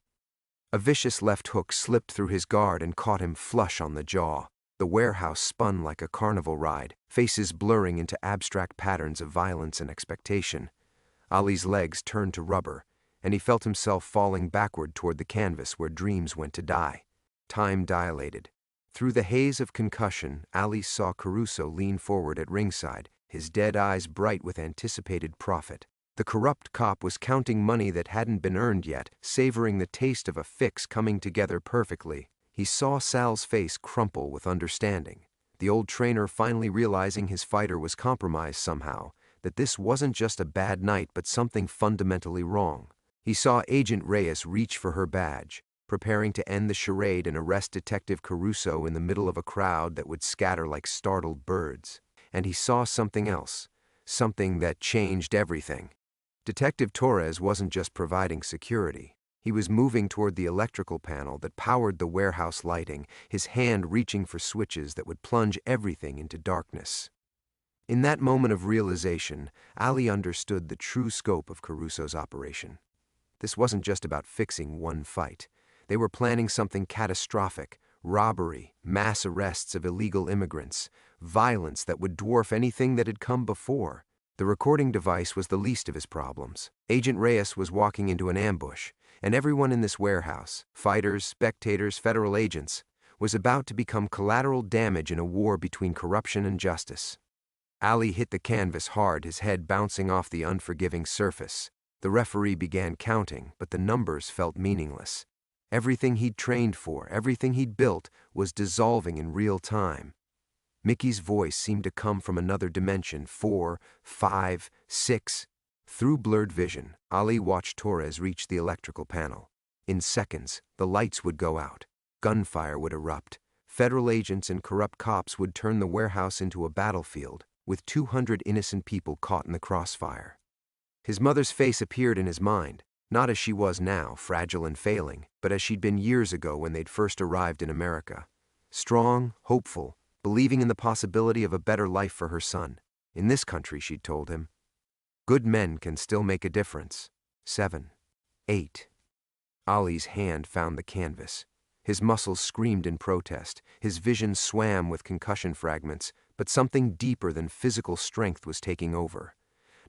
Speaker 1: A vicious left hook slipped through his guard and caught him flush on the jaw. The warehouse spun like a carnival ride, faces blurring into abstract patterns of violence and expectation. Ali's legs turned to rubber, and he felt himself falling backward toward the canvas where dreams went to die. Time dilated. Through the haze of concussion, Ali saw Caruso lean forward at ringside, his dead eyes bright with anticipated profit. The corrupt cop was counting money that hadn't been earned yet, savoring the taste of a fix coming together perfectly. He saw Sal's face crumple with understanding, the old trainer finally realizing his fighter was compromised somehow, that this wasn't just a bad night but something fundamentally wrong. He saw Agent Reyes reach for her badge, preparing to end the charade and arrest Detective Caruso in the middle of a crowd that would scatter like startled birds. And he saw something else, something that changed everything. Detective Torres wasn't just providing security. He was moving toward the electrical panel that powered the warehouse lighting, his hand reaching for switches that would plunge everything into darkness. In that moment of realization, Ali understood the true scope of Caruso's operation. This wasn't just about fixing one fight. They were planning something catastrophic: robbery, mass arrests of illegal immigrants, violence that would dwarf anything that had come before. The recording device was the least of his problems. Agent Reyes was walking into an ambush, and everyone in this warehouse, fighters, spectators, federal agents, was about to become collateral damage in a war between corruption and justice. Ali hit the canvas hard, his head bouncing off the unforgiving surface. The referee began counting, but the numbers felt meaningless. Everything he'd trained for, everything he'd built, was dissolving in real time. Mickey's voice seemed to come from another dimension: 4, 5, 6. Through blurred vision, Ali watched Torres reach the electrical panel. In seconds, the lights would go out. Gunfire would erupt. Federal agents and corrupt cops would turn the warehouse into a battlefield, with 200 innocent people caught in the crossfire. His mother's face appeared in his mind, not as she was now, fragile and failing, but as she'd been years ago when they'd first arrived in America. Strong, hopeful, believing in the possibility of a better life for her son. In this country, she'd told him, good men can still make a difference. 7, 8. Ali's hand found the canvas. His muscles screamed in protest, his vision swam with concussion fragments, but something deeper than physical strength was taking over.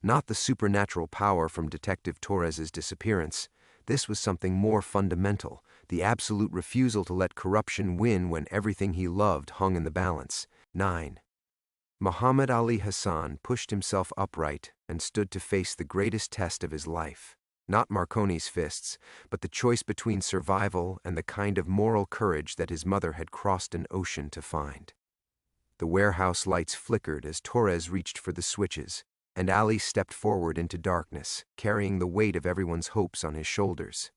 Speaker 1: Not the supernatural power from Detective Torres's disappearance. This was something more fundamental, the absolute refusal to let corruption win when everything he loved hung in the balance. 9. Muhammad Ali Hassan pushed himself upright and stood to face the greatest test of his life. Not Marconi's fists, but the choice between survival and the kind of moral courage that his mother had crossed an ocean to find. The warehouse lights flickered as Torres reached for the switches, and Ali stepped forward into darkness, carrying the weight of everyone's hopes on his shoulders.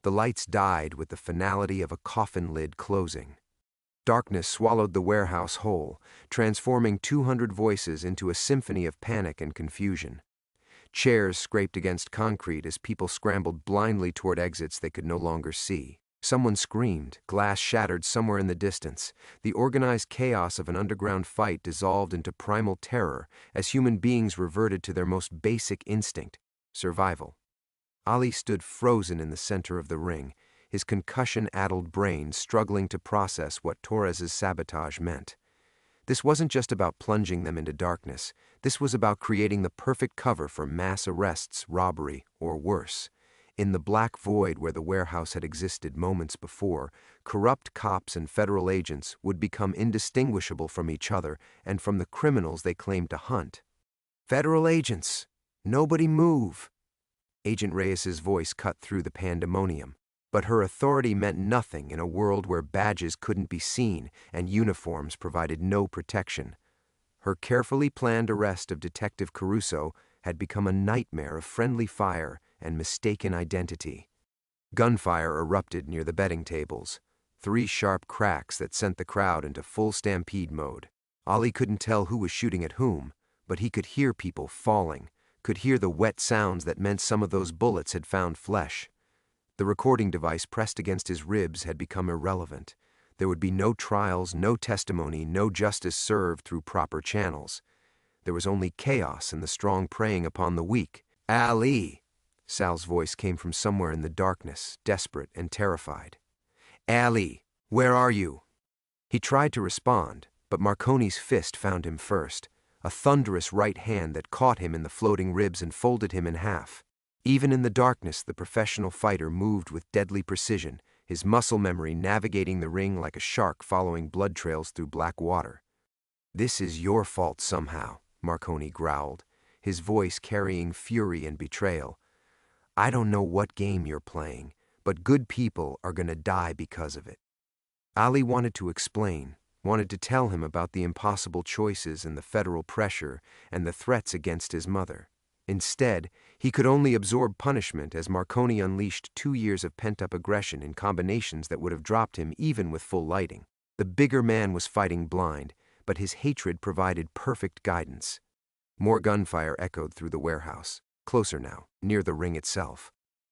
Speaker 1: The lights died with the finality of a coffin lid closing. Darkness swallowed the warehouse whole, transforming 200 voices into a symphony of panic and confusion. Chairs scraped against concrete as people scrambled blindly toward exits they could no longer see. Someone screamed, glass shattered somewhere in the distance. The organized chaos of an underground fight dissolved into primal terror as human beings reverted to their most basic instinct: survival. Ali stood frozen in the center of the ring, his concussion-addled brain struggling to process what Torres's sabotage meant. This wasn't just about plunging them into darkness. This was about creating the perfect cover for mass arrests, robbery, or worse. In the black void where the warehouse had existed moments before, corrupt cops and federal agents would become indistinguishable from each other and from the criminals they claimed to hunt. Federal agents! Nobody move! Agent Reyes's voice cut through the pandemonium. But her authority meant nothing in a world where badges couldn't be seen and uniforms provided no protection. Her carefully planned arrest of Detective Caruso had become a nightmare of friendly fire and mistaken identity. Gunfire erupted near the betting tables, 3 sharp cracks that sent the crowd into full stampede mode. Ali couldn't tell who was shooting at whom, but he could hear people falling, could hear the wet sounds that meant some of those bullets had found flesh. The recording device pressed against his ribs had become irrelevant. There would be no trials, no testimony, no justice served through proper channels. There was only chaos and the strong preying upon the weak. Ali! Sal's voice came from somewhere in the darkness, desperate and terrified. Ali, where are you? He tried to respond, but Marconi's fist found him first, a thunderous right hand that caught him in the floating ribs and folded him in half. Even in the darkness, the professional fighter moved with deadly precision, his muscle memory navigating the ring like a shark following blood trails through black water. "This is your fault somehow," Marconi growled, his voice carrying fury and betrayal. "I don't know what game you're playing, but good people are gonna die because of it." Ali wanted to explain, wanted to tell him about the impossible choices and the federal pressure and the threats against his mother. Instead, he could only absorb punishment as Marconi unleashed 2 years of pent-up aggression in combinations that would have dropped him even with full lighting. The bigger man was fighting blind, but his hatred provided perfect guidance. More gunfire echoed through the warehouse, closer now, near the ring itself.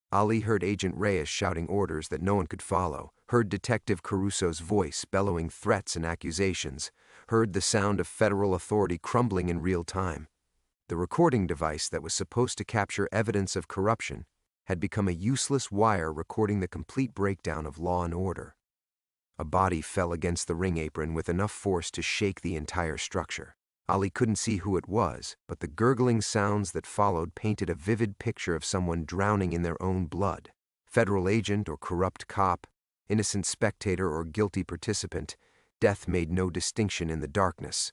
Speaker 1: Ali heard Agent Reyes shouting orders that no one could follow, heard Detective Caruso's voice bellowing threats and accusations, heard the sound of federal authority crumbling in real time. The recording device that was supposed to capture evidence of corruption had become a useless wire recording the complete breakdown of law and order. A body fell against the ring apron with enough force to shake the entire structure. Ali couldn't see who it was, but the gurgling sounds that followed painted a vivid picture of someone drowning in their own blood. Federal agent or corrupt cop, innocent spectator or guilty participant, death made no distinction in the darkness.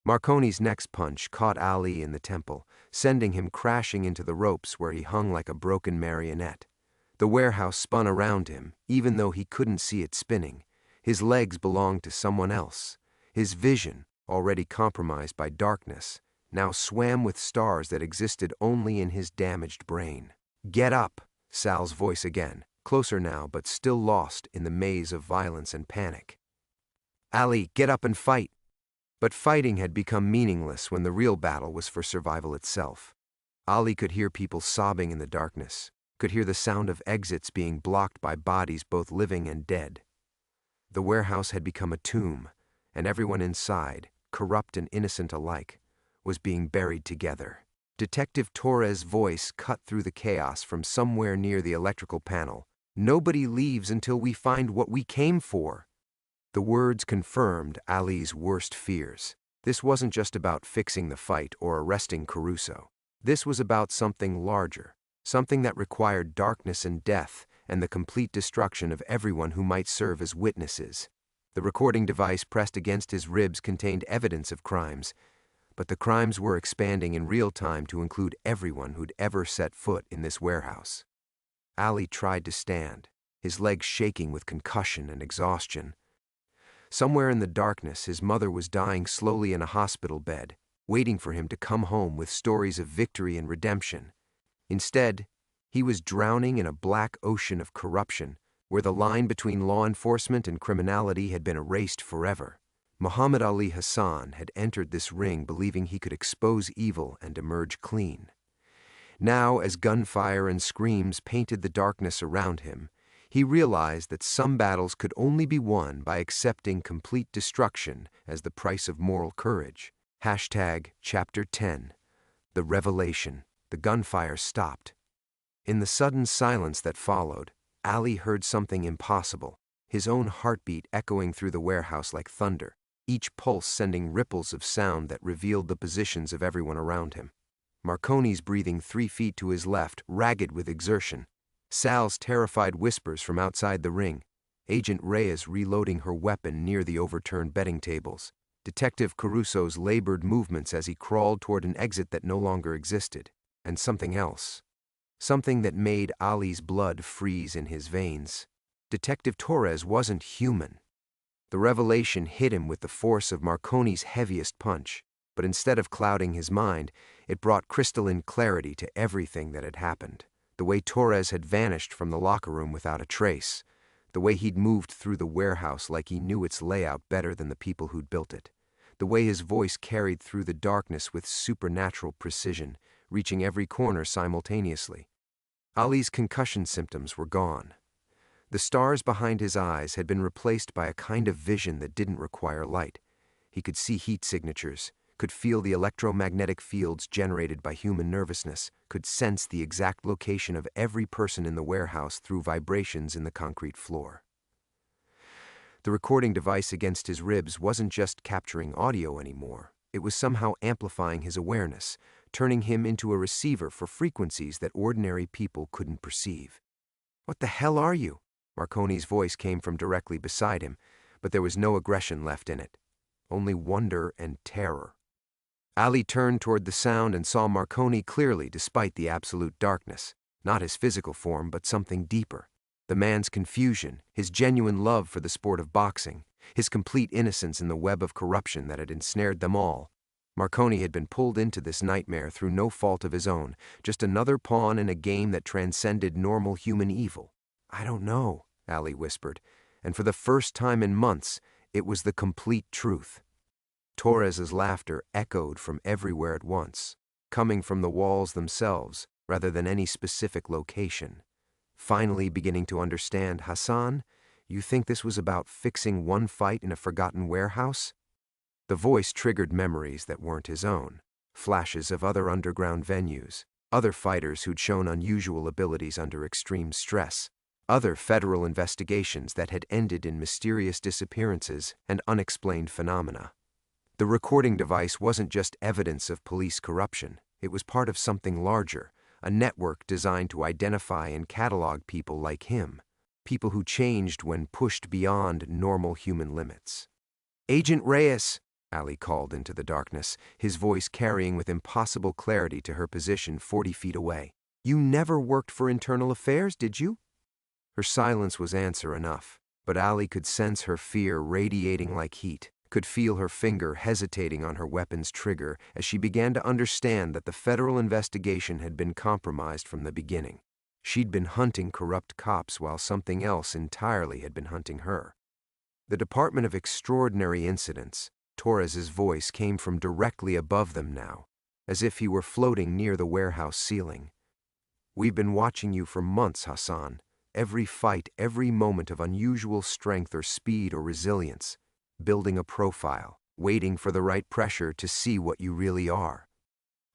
Speaker 1: Marconi's next punch caught Ali in the temple, sending him crashing into the ropes where he hung like a broken marionette. The warehouse spun around him, even though he couldn't see it spinning. His legs belonged to someone else. His vision, already compromised by darkness, now swam with stars that existed only in his damaged brain. "Get up!" Sal's voice again, closer now but still lost in the maze of violence and panic. "Ali, get up and fight!" But fighting had become meaningless when the real battle was for survival itself. Ali could hear people sobbing in the darkness, could hear the sound of exits being blocked by bodies both living and dead. The warehouse had become a tomb, and everyone inside, corrupt and innocent alike, was being buried together. Detective Torres' voice cut through the chaos from somewhere near the electrical panel. "Nobody leaves until we find what we came for." The words confirmed Ali's worst fears. This wasn't just about fixing the fight or arresting Caruso. This was about something larger, something that required darkness and death and the complete destruction of everyone who might serve as witnesses. The recording device pressed against his ribs contained evidence of crimes, but the crimes were expanding in real time to include everyone who'd ever set foot in this warehouse. Ali tried to stand, his legs shaking with concussion and exhaustion. Somewhere in the darkness, his mother was dying slowly in a hospital bed, waiting for him to come home with stories of victory and redemption. Instead, he was drowning in a black ocean of corruption, where the line between law enforcement and criminality had been erased forever. Muhammad Ali Hassan had entered this ring believing he could expose evil and emerge clean. Now, as gunfire and screams painted the darkness around him, he realized that some battles could only be won by accepting complete destruction as the price of moral courage. Chapter 10. The Revelation. The gunfire stopped. In the sudden silence that followed, Ali heard something impossible, his own heartbeat echoing through the warehouse like thunder, each pulse sending ripples of sound that revealed the positions of everyone around him. Marconi's breathing 3 feet to his left, ragged with exertion. Sal's terrified whispers from outside the ring, Agent Reyes reloading her weapon near the overturned betting tables, Detective Caruso's labored movements as he crawled toward an exit that no longer existed. and something else. Something that made Ali's blood freeze in his veins. Detective Torres wasn't human. The revelation hit him with the force of Marconi's heaviest punch, but instead of clouding his mind, it brought crystalline clarity to everything that had happened. The way Torres had vanished from the locker room without a trace. The way he'd moved through the warehouse like he knew its layout better than the people who'd built it. The way his voice carried through the darkness with supernatural precision, reaching every corner simultaneously. Ali's concussion symptoms were gone. The stars behind his eyes had been replaced by a kind of vision that didn't require light. He could see heat signatures, could feel the electromagnetic fields generated by human nervousness, could sense the exact location of every person in the warehouse through vibrations in the concrete floor. The recording device against his ribs wasn't just capturing audio anymore. It was somehow amplifying his awareness, turning him into a receiver for frequencies that ordinary people couldn't perceive. "What the hell are you?" Marconi's voice came from directly beside him, but there was no aggression left in it. Only wonder and terror. Ali turned toward the sound and saw Marconi clearly despite the absolute darkness. Not his physical form, but something deeper. The man's confusion, his genuine love for the sport of boxing, his complete innocence in the web of corruption that had ensnared them all. Marconi had been pulled into this nightmare through no fault of his own, just another pawn in a game that transcended normal human evil. "I don't know," Ali whispered, and for the first time in months, it was the complete truth. Torres's laughter echoed from everywhere at once, coming from the walls themselves rather than any specific location. "Finally beginning to understand, Hassan? You think this was about fixing one fight in a forgotten warehouse?" The voice triggered memories that weren't his own, flashes of other underground venues, other fighters who'd shown unusual abilities under extreme stress, other federal investigations that had ended in mysterious disappearances and unexplained phenomena. The recording device wasn't just evidence of police corruption. It was part of something larger, a network designed to identify and catalog people like him, people who changed when pushed beyond normal human limits. "Agent Reyes," Ali called into the darkness, his voice carrying with impossible clarity to her position 40 feet away. "You never worked for Internal Affairs, did you?" Her silence was answer enough, but Ali could sense her fear radiating like heat, could feel her finger hesitating on her weapon's trigger as she began to understand that the federal investigation had been compromised from the beginning. She'd been hunting corrupt cops while something else entirely had been hunting her. The Department of Extraordinary Incidents, Torres's voice came from directly above them now, as if he were floating near the warehouse ceiling. "We've been watching you for months, Hassan. Every fight, every moment of unusual strength or speed or resilience, building a profile, waiting for the right pressure to see what you really are."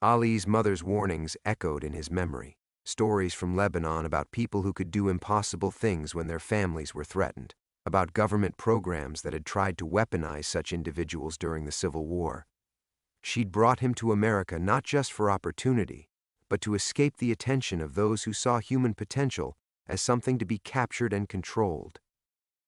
Speaker 1: Ali's mother's warnings echoed in his memory, stories from Lebanon about people who could do impossible things when their families were threatened, about government programs that had tried to weaponize such individuals during the Civil War. She'd brought him to America not just for opportunity, but to escape the attention of those who saw human potential as something to be captured and controlled.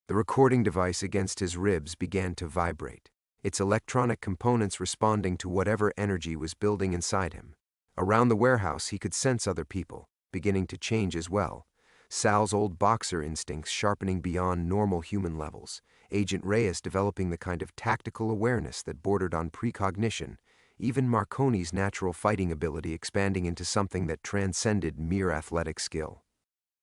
Speaker 1: The recording device against his ribs began to vibrate, its electronic components responding to whatever energy was building inside him. Around the warehouse, he could sense other people, beginning to change as well. Sal's old boxer instincts sharpening beyond normal human levels, Agent Reyes developing the kind of tactical awareness that bordered on precognition, even Marconi's natural fighting ability expanding into something that transcended mere athletic skill.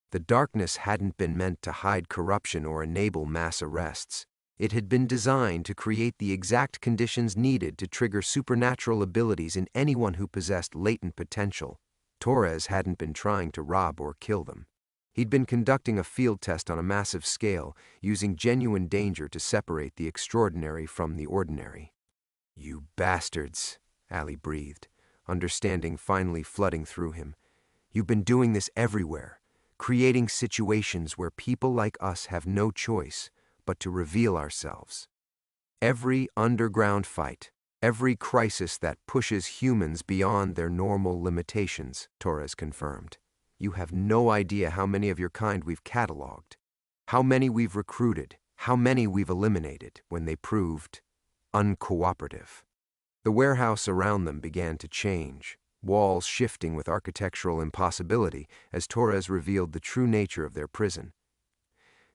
Speaker 1: The darkness hadn't been meant to hide corruption or enable mass arrests. It had been designed to create the exact conditions needed to trigger supernatural abilities in anyone who possessed latent potential. Torres hadn't been trying to rob or kill them. He'd been conducting a field test on a massive scale, using genuine danger to separate the extraordinary from the ordinary. "You bastards," Ali breathed, understanding finally flooding through him. "You've been doing this everywhere. Creating situations where people like us have no choice but to reveal ourselves. Every underground fight, every crisis that pushes humans beyond their normal limitations," Torres confirmed. "You have no idea how many of your kind we've cataloged, how many we've recruited, how many we've eliminated when they proved uncooperative." The warehouse around them began to change. walls shifting with architectural impossibility as Torres revealed the true nature of their prison.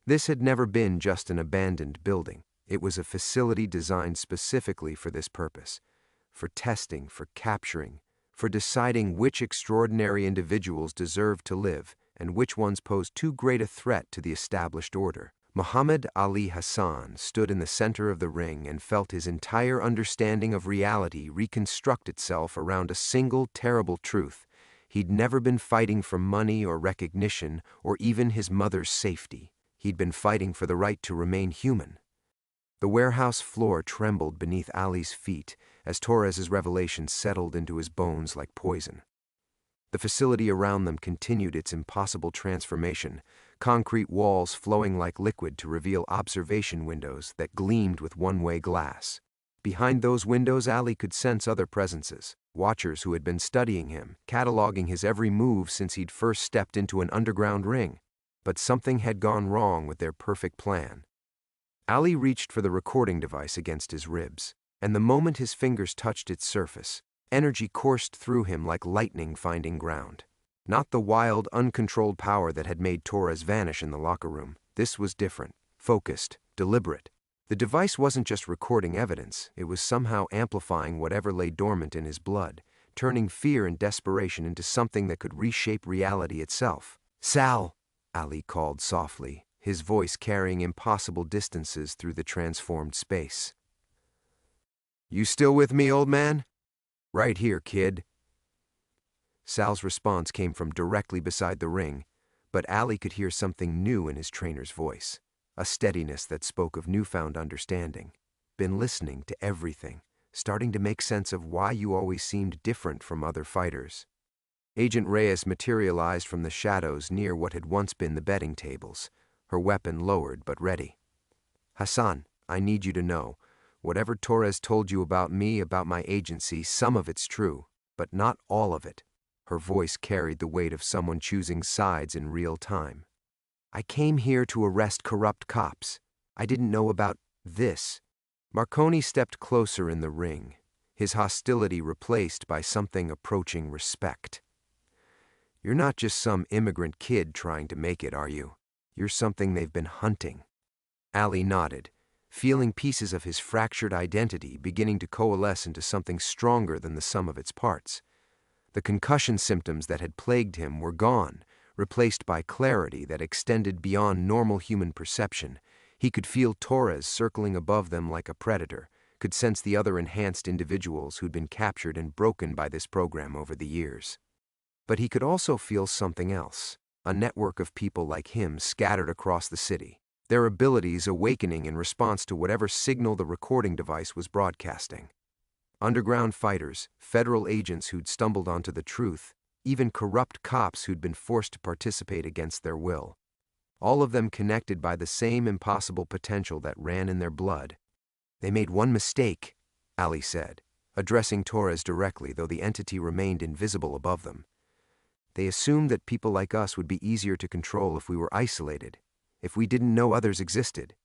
Speaker 1: This had never been just an abandoned building. It was a facility designed specifically for this purpose, for testing, for capturing, for deciding which extraordinary individuals deserved to live and which ones posed too great a threat to the established order. Muhammad Ali Hassan stood in the center of the ring and felt his entire understanding of reality reconstruct itself around a single terrible truth. He'd never been fighting for money or recognition or even his mother's safety. He'd been fighting for the right to remain human. The warehouse floor trembled beneath Ali's feet as Torres's revelation settled into his bones like poison. The facility around them continued its impossible transformation, concrete walls flowing like liquid to reveal observation windows that gleamed with one-way glass. Behind those windows, Ali could sense other presences, watchers who had been studying him, cataloging his every move since he'd first stepped into an underground ring. But something had gone wrong with their perfect plan. Ali reached for the recording device against his ribs, and the moment his fingers touched its surface, energy coursed through him like lightning finding ground. Not the wild, uncontrolled power that had made Torres vanish in the locker room. This was different, focused, deliberate. The device wasn't just recording evidence, it was somehow amplifying whatever lay dormant in his blood, turning fear and desperation into something that could reshape reality itself. "Sal!" Ali called softly, his voice carrying impossible distances through the transformed space. "You still with me, old man?" "Right here, kid." Sal's response came from directly beside the ring, but Ali could hear something new in his trainer's voice, a steadiness that spoke of newfound understanding. "Been listening to everything, starting to make sense of why you always seemed different from other fighters." Agent Reyes materialized from the shadows near what had once been the betting tables, her weapon lowered but ready. "Hassan, I need you to know, whatever Torres told you about me, about my agency, some of it's true, but not all of it." Her voice carried the weight of someone choosing sides in real time. "I came here to arrest corrupt cops. I didn't know about this." Marconi stepped closer in the ring, his hostility replaced by something approaching respect. "You're not just some immigrant kid trying to make it, are you? You're something they've been hunting." Ali nodded, feeling pieces of his fractured identity beginning to coalesce into something stronger than the sum of its parts. The concussion symptoms that had plagued him were gone, replaced by clarity that extended beyond normal human perception. He could feel Torres circling above them like a predator, could sense the other enhanced individuals who'd been captured and broken by this program over the years. But he could also feel something else, a network of people like him scattered across the city, their abilities awakening in response to whatever signal the recording device was broadcasting. Underground fighters, federal agents who'd stumbled onto the truth, even corrupt cops who'd been forced to participate against their will. All of them connected by the same impossible potential that ran in their blood. "They made one mistake," Ali said, addressing Torres directly, though the entity remained invisible above them. "They assumed that people like us would be easier to control if we were isolated, if we didn't know others existed."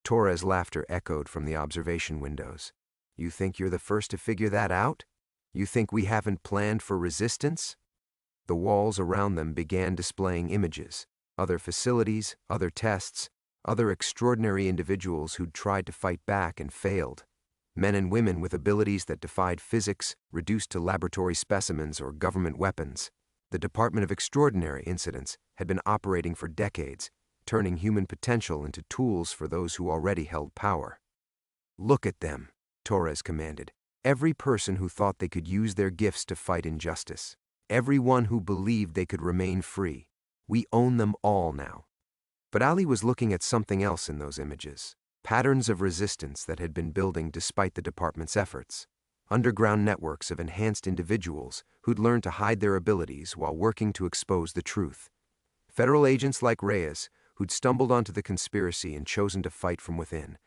Speaker 1: Torres' laughter echoed from the observation windows. "You think you're the first to figure that out? You think we haven't planned for resistance?" The walls around them began displaying images, other facilities, other tests, other extraordinary individuals who'd tried to fight back and failed. Men and women with abilities that defied physics, reduced to laboratory specimens or government weapons. The Department of Extraordinary Incidents had been operating for decades, turning human potential into tools for those who already held power. "Look at them," Torres commanded. "Every person who thought they could use their gifts to fight injustice. Everyone who believed they could remain free. We own them all now." But Ali was looking at something else in those images. Patterns of resistance that had been building despite the department's efforts. Underground networks of enhanced individuals who'd learned to hide their abilities while working to expose the truth. Federal agents like Reyes, who'd stumbled onto the conspiracy and chosen to fight from within.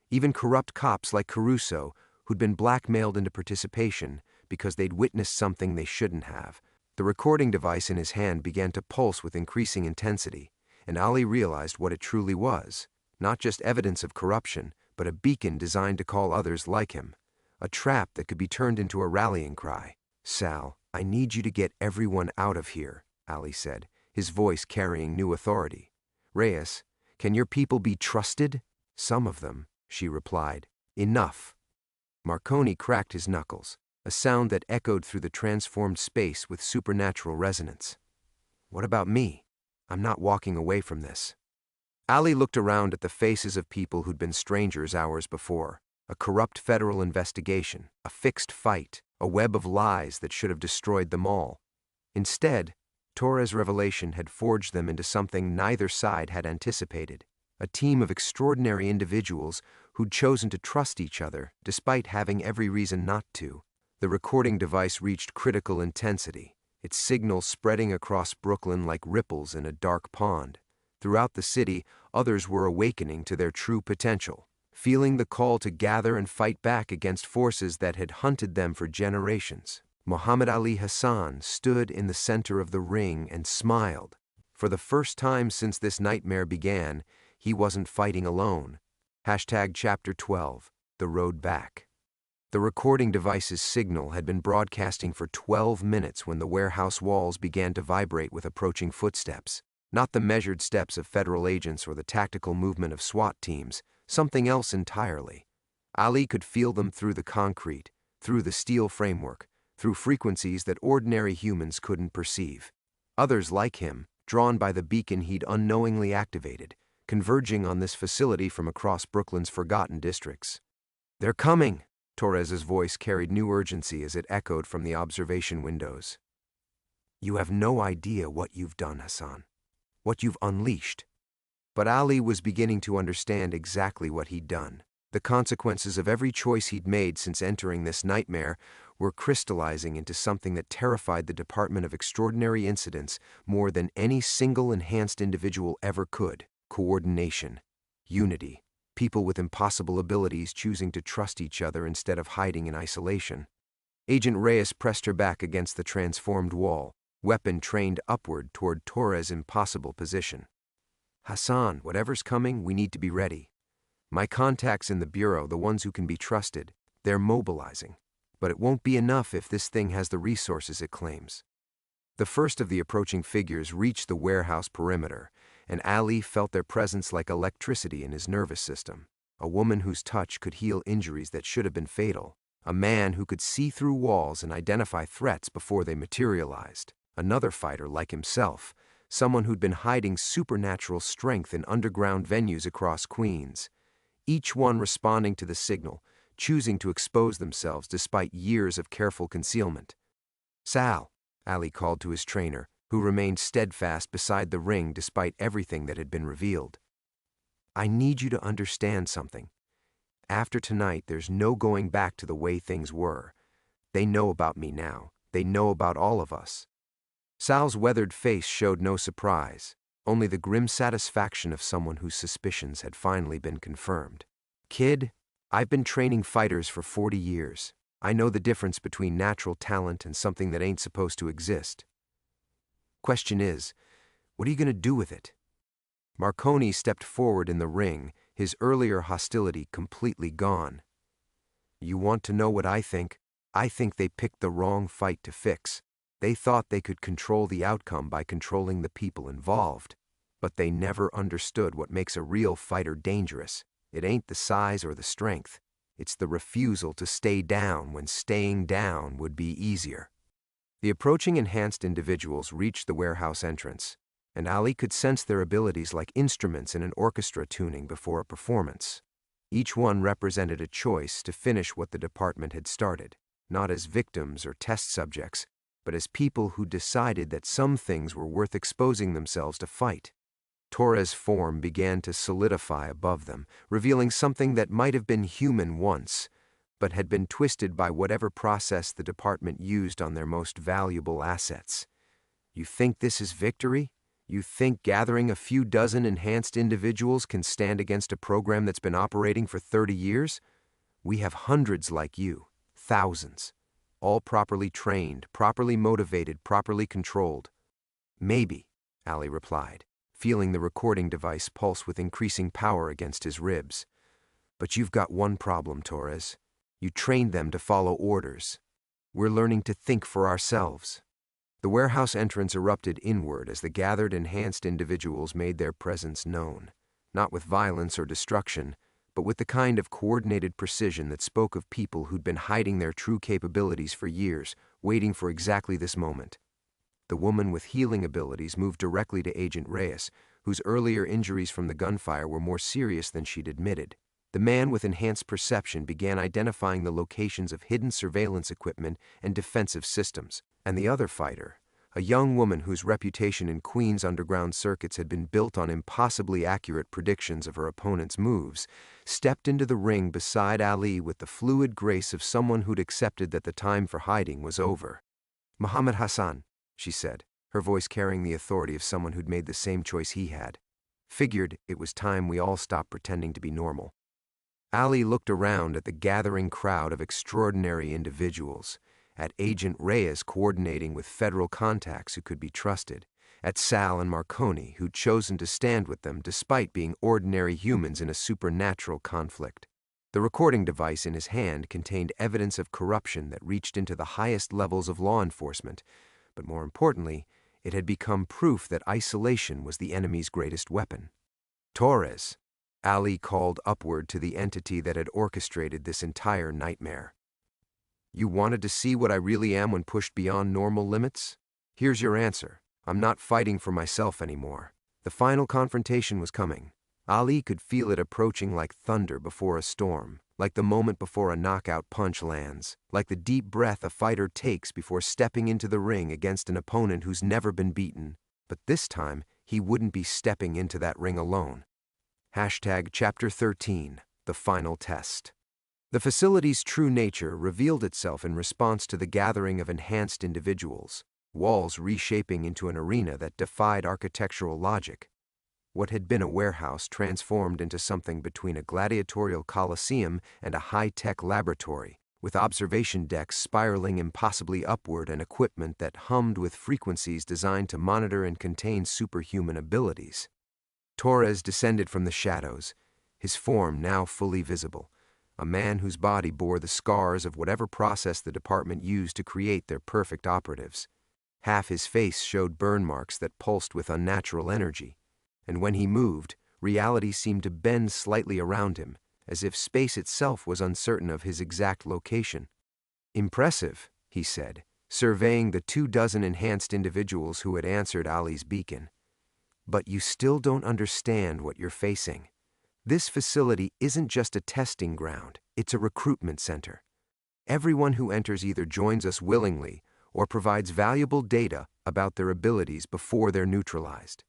Speaker 1: Even corrupt cops like Caruso, who'd been blackmailed into participation because they'd witnessed something they shouldn't have. The recording device in his hand began to pulse with increasing intensity, and Ali realized what it truly was. Not just evidence of corruption, but a beacon designed to call others like him. A trap that could be turned into a rallying cry. "Sal, I need you to get everyone out of here, Ali said, his voice carrying new authority. Reyes, can your people be trusted? Some of them, she replied. Enough. Marconi cracked his knuckles, a sound that echoed through the transformed space with supernatural resonance. What about me? I'm not walking away from this. Ali looked around at the faces of people who'd been strangers hours before. A corrupt federal investigation, a fixed fight, a web of lies that should have destroyed them all. Instead, Torres' revelation had forged them into something neither side had anticipated, a team of extraordinary individuals who'd chosen to trust each other despite having every reason not to. The recording device reached critical intensity, its signal spreading across Brooklyn like ripples in a dark pond. Throughout the city, others were awakening to their true potential, feeling the call to gather and fight back against forces that had hunted them for generations. Muhammad Ali Hassan stood in the center of the ring and smiled. For the first time since this nightmare began, he wasn't fighting alone. Chapter 12, The Road Back. The recording device's signal had been broadcasting for 12 minutes when the warehouse walls began to vibrate with approaching footsteps. Not the measured steps of federal agents or the tactical movement of SWAT teams, something else entirely. Ali could feel them through the concrete, through the steel framework, through frequencies that ordinary humans couldn't perceive. Others like him, drawn by the beacon he'd unknowingly activated, converging on this facility from across Brooklyn's forgotten districts. They're coming! Torres's voice carried new urgency as it echoed from the observation windows. You have no idea what you've done, Hassan. What you've unleashed. But Ali was beginning to understand exactly what he'd done. The consequences of every choice he'd made since entering this nightmare were crystallizing into something that terrified the Department of Extraordinary Incidents more than any single enhanced individual ever could. Coordination, unity, people with impossible abilities choosing to trust each other instead of hiding in isolation. Agent Reyes pressed her back against the transformed wall, weapon trained upward toward Torres' impossible position. Hassan, whatever's coming, we need to be ready. My contacts in the Bureau, the ones who can be trusted, they're mobilizing. But it won't be enough if this thing has the resources it claims. The first of the approaching figures reached the warehouse perimeter, and Ali felt their presence like electricity in his nervous system. A woman whose touch could heal injuries that should have been fatal. A man who could see through walls and identify threats before they materialized. Another fighter like himself, someone who'd been hiding supernatural strength in underground venues across Queens. Each one responding to the signal, choosing to expose themselves despite years of careful concealment. Sal, Ali called to his trainer, who remained steadfast beside the ring despite everything that had been revealed. I need you to understand something. After tonight, there's no going back to the way things were. They know about me now. They know about all of us. Sal's weathered face showed no surprise, only the grim satisfaction of someone whose suspicions had finally been confirmed. Kid, I've been training fighters for 40 years. I know the difference between natural talent and something that ain't supposed to exist. Question is, what are you going to do with it? Marconi stepped forward in the ring, his earlier hostility completely gone. You want to know what I think? I think they picked the wrong fight to fix. They thought they could control the outcome by controlling the people involved. But they never understood what makes a real fighter dangerous. It ain't the size or the strength. It's the refusal to stay down when staying down would be easier. The approaching enhanced individuals reached the warehouse entrance, and Ali could sense their abilities like instruments in an orchestra tuning before a performance. Each one represented a choice to finish what the department had started, not as victims or test subjects, but as people who decided that some things were worth exposing themselves to fight. Torres' form began to solidify above them, revealing something that might have been human once, but had been twisted by whatever process the department used on their most valuable assets. You think this is victory? You think gathering a few dozen enhanced individuals can stand against a program that's been operating for 30 years? We have hundreds like you, thousands, all properly trained, properly motivated, properly controlled. Maybe, Ali replied, feeling the recording device pulse with increasing power against his ribs. But you've got one problem, Torres. You trained them to follow orders. We're learning to think for ourselves. The warehouse entrance erupted inward as the gathered enhanced individuals made their presence known, not with violence or destruction, but with the kind of coordinated precision that spoke of people who'd been hiding their true capabilities for years, waiting for exactly this moment. The woman with healing abilities moved directly to Agent Reyes, whose earlier injuries from the gunfire were more serious than she'd admitted. The man with enhanced perception began identifying the locations of hidden surveillance equipment and defensive systems, and the other fighter, a young woman whose reputation in Queen's underground circuits had been built on impossibly accurate predictions of her opponent's moves, stepped into the ring beside Ali with the fluid grace of someone who'd accepted that the time for hiding was over. "Muhammad Hassan," she said, her voice carrying the authority of someone who'd made the same choice he had. "Figured it was time we all stopped pretending to be normal." Ali looked around at the gathering crowd of extraordinary individuals, at Agent Reyes coordinating with federal contacts who could be trusted, at Sal and Marconi who'd chosen to stand with them despite being ordinary humans in a supernatural conflict. The recording device in his hand contained evidence of corruption that reached into the highest levels of law enforcement, but more importantly, it had become proof that isolation was the enemy's greatest weapon. "Torres," Ali called upward to the entity that had orchestrated this entire nightmare. "You wanted to see what I really am when pushed beyond normal limits? Here's your answer. I'm not fighting for myself anymore." The final confrontation was coming. Ali could feel it approaching like thunder before a storm, like the moment before a knockout punch lands, like the deep breath a fighter takes before stepping into the ring against an opponent who's never been beaten. But this time, he wouldn't be stepping into that ring alone. Chapter 13, The Final Test. The facility's true nature revealed itself in response to the gathering of enhanced individuals, walls reshaping into an arena that defied architectural logic. What had been a warehouse transformed into something between a gladiatorial coliseum and a high-tech laboratory, with observation decks spiraling impossibly upward and equipment that hummed with frequencies designed to monitor and contain superhuman abilities. Torres descended from the shadows, his form now fully visible, a man whose body bore the scars of whatever process the department used to create their perfect operatives. Half his face showed burn marks that pulsed with unnatural energy, and when he moved, reality seemed to bend slightly around him, as if space itself was uncertain of his exact location. "Impressive," he said, surveying the 24 enhanced individuals who had answered Ali's beacon. "But you still don't understand what you're facing. This facility isn't just a testing ground, it's a recruitment center. Everyone who enters either joins us willingly or provides valuable data about their abilities before they're neutralized."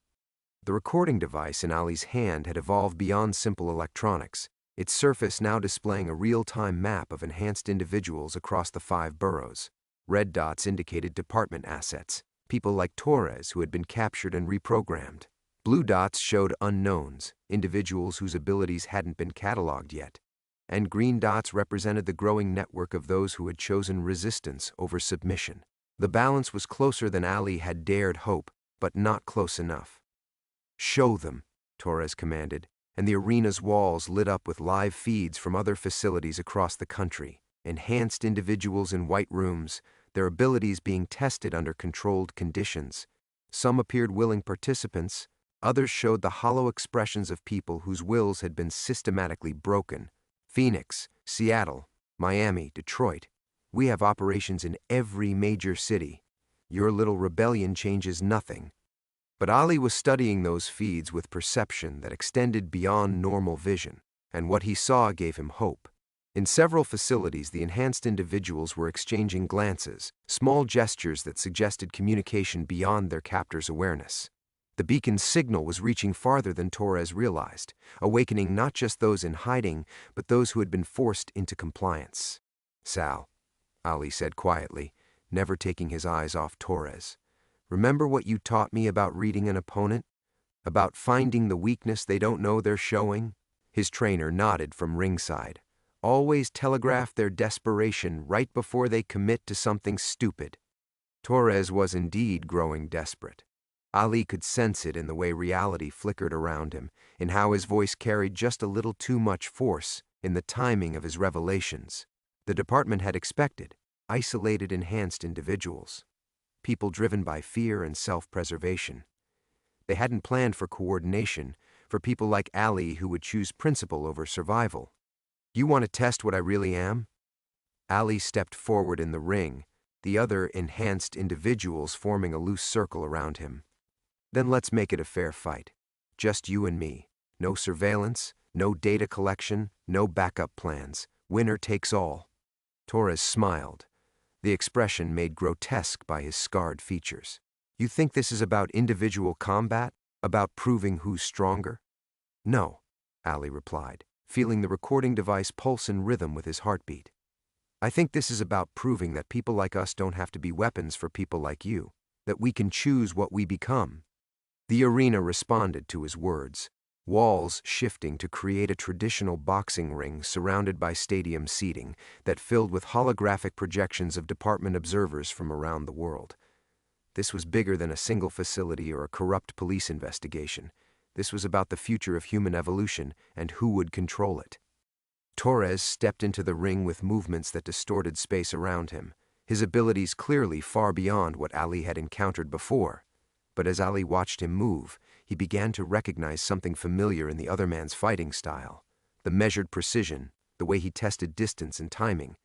Speaker 1: The recording device in Ali's hand had evolved beyond simple electronics, its surface now displaying a real-time map of enhanced individuals across the 5 boroughs. Red dots indicated department assets, people like Torres who had been captured and reprogrammed. Blue dots showed unknowns, individuals whose abilities hadn't been cataloged yet. And green dots represented the growing network of those who had chosen resistance over submission. The balance was closer than Ali had dared hope, but not close enough. "Show them," Torres commanded, and the arena's walls lit up with live feeds from other facilities across the country. Enhanced individuals in white rooms, their abilities being tested under controlled conditions. Some appeared willing participants, others showed the hollow expressions of people whose wills had been systematically broken. Phoenix, Seattle, Miami, Detroit. We have operations in every major city. Your little rebellion changes nothing. But Ali was studying those feeds with perception that extended beyond normal vision, and what he saw gave him hope. In several facilities, the enhanced individuals were exchanging glances, small gestures that suggested communication beyond their captor's awareness. The beacon's signal was reaching farther than Torres realized, awakening not just those in hiding, but those who had been forced into compliance. "Sal," Ali said quietly, never taking his eyes off Torres. "Remember what you taught me about reading an opponent? About finding the weakness they don't know they're showing?" His trainer nodded from ringside. "Always telegraph their desperation right before they commit to something stupid." Torres was indeed growing desperate. Ali could sense it in the way reality flickered around him, in how his voice carried just a little too much force, in the timing of his revelations. The department had expected, isolated, enhanced individuals. People driven by fear and self-preservation. They hadn't planned for coordination, for people like Ali who would choose principle over survival. You want to test what I really am? Ali stepped forward in the ring, the other enhanced individuals forming a loose circle around him. Then let's make it a fair fight. Just you and me. No surveillance, no data collection, no backup plans. Winner takes all. Torres smiled, the expression made grotesque by his scarred features. You think this is about individual combat? About proving who's stronger? No, Ali replied, feeling the recording device pulse in rhythm with his heartbeat. I think this is about proving that people like us don't have to be weapons for people like you, that we can choose what we become. The arena responded to his words, walls shifting to create a traditional boxing ring surrounded by stadium seating that filled with holographic projections of department observers from around the world. This was bigger than a single facility or a corrupt police investigation. This was about the future of human evolution and who would control it. Torres stepped into the ring with movements that distorted space around him, his abilities clearly far beyond what Ali had encountered before. But as Ali watched him move, he began to recognize something familiar in the other man's fighting style. The measured precision, the way he tested distance and timing.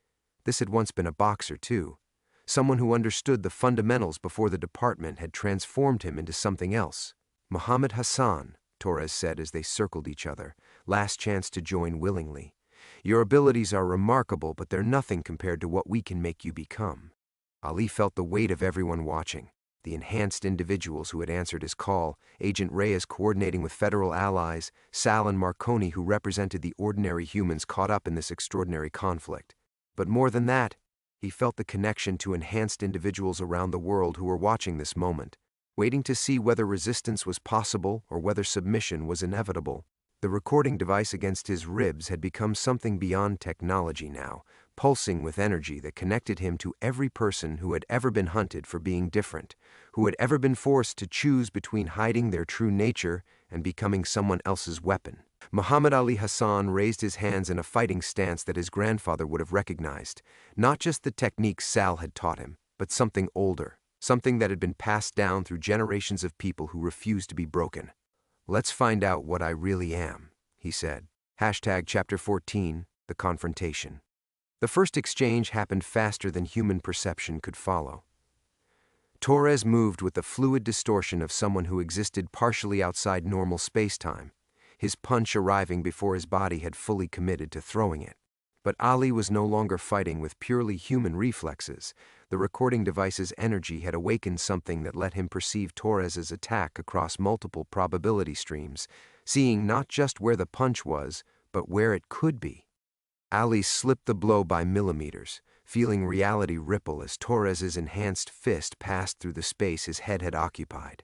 Speaker 1: This had once been a boxer too. Someone who understood the fundamentals before the department had transformed him into something else. Muhammad Hassan, Torres said as they circled each other, last chance to join willingly. Your abilities are remarkable, but they're nothing compared to what we can make you become. Ali felt the weight of everyone watching. The enhanced individuals who had answered his call, Agent Reyes coordinating with federal allies, Sal and Marconi who represented the ordinary humans caught up in this extraordinary conflict. But more than that, he felt the connection to enhanced individuals around the world who were watching this moment, waiting to see whether resistance was possible or whether submission was inevitable. The recording device against his ribs had become something beyond technology now, pulsing with energy that connected him to every person who had ever been hunted for being different, who had ever been forced to choose between hiding their true nature and becoming someone else's weapon. Muhammad Ali Hassan raised his hands in a fighting stance that his grandfather would have recognized, not just the techniques Sal had taught him, but something older, something that had been passed down through generations of people who refused to be broken. Let's find out what I really am, he said. Chapter 14, The Confrontation. The first exchange happened faster than human perception could follow. Torres moved with the fluid distortion of someone who existed partially outside normal space-time, his punch arriving before his body had fully committed to throwing it. But Ali was no longer fighting with purely human reflexes. The recording device's energy had awakened something that let him perceive Torres's attack across multiple probability streams, seeing not just where the punch was, but where it could be. Ali slipped the blow by millimeters, feeling reality ripple as Torres's enhanced fist passed through the space his head had occupied.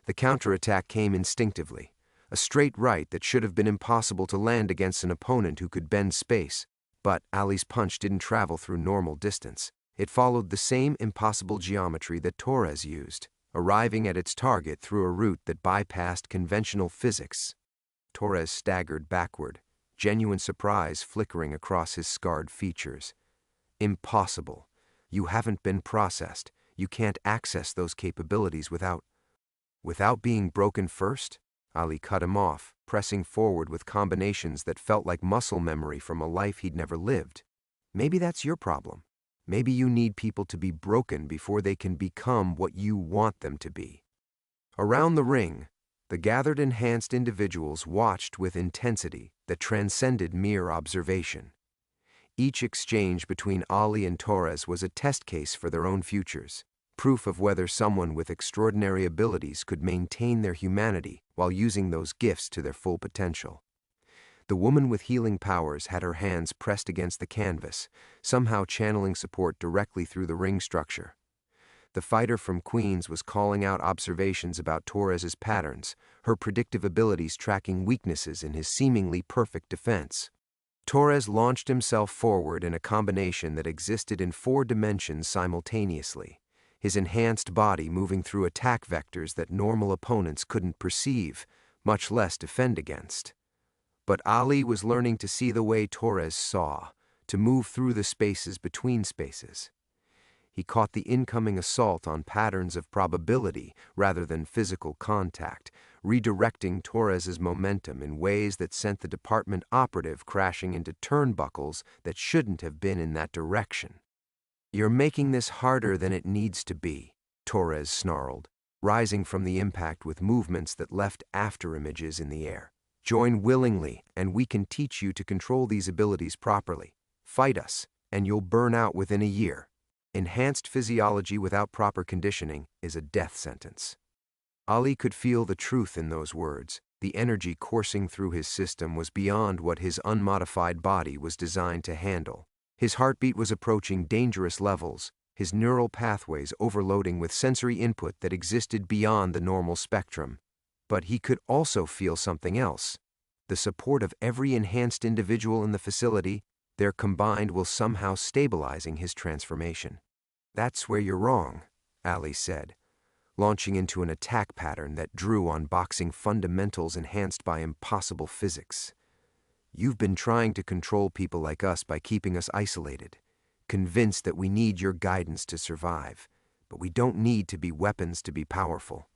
Speaker 1: The counterattack came instinctively, a straight right that should have been impossible to land against an opponent who could bend space. But Ali's punch didn't travel through normal distance. It followed the same impossible geometry that Torres used, arriving at its target through a route that bypassed conventional physics. Torres staggered backward, genuine surprise flickering across his scarred features. Impossible. You haven't been processed. You can't access those capabilities without being broken first? Ali cut him off, pressing forward with combinations that felt like muscle memory from a life he'd never lived. Maybe that's your problem. Maybe you need people to be broken before they can become what you want them to be. Around the ring, the gathered enhanced individuals watched with intensity that transcended mere observation. Each exchange between Ali and Torres was a test case for their own futures, proof of whether someone with extraordinary abilities could maintain their humanity while using those gifts to their full potential. The woman with healing powers had her hands pressed against the canvas, somehow channeling support directly through the ring structure. The fighter from Queens was calling out observations about Torres's patterns, her predictive abilities tracking weaknesses in his seemingly perfect defense. Torres launched himself forward in a combination that existed in 4 dimensions simultaneously, his enhanced body moving through attack vectors that normal opponents couldn't perceive, much less defend against. But Ali was learning to see the way Torres saw, to move through the spaces between spaces. He caught the incoming assault on patterns of probability rather than physical contact, redirecting Torres's momentum in ways that sent the department operative crashing into turnbuckles that shouldn't have been in that direction. "You're making this harder than it needs to be," Torres snarled, rising from the impact with movements that left afterimages in the air. "Join willingly, and we can teach you to control these abilities properly. Fight us, and you'll burn out within a year. Enhanced physiology without proper conditioning is a death sentence." Ali could feel the truth in those words. The energy coursing through his system was beyond what his unmodified body was designed to handle. His heartbeat was approaching dangerous levels, his neural pathways overloading with sensory input that existed beyond the normal spectrum. But he could also feel something else. The support of every enhanced individual in the facility, their combined will somehow stabilizing his transformation. "That's where you're wrong," Ali said, launching into an attack pattern that drew on boxing fundamentals enhanced by impossible physics. "You've been trying to control people like us by keeping us isolated, convinced that we need your guidance to survive, but we don't need to be weapons to be powerful."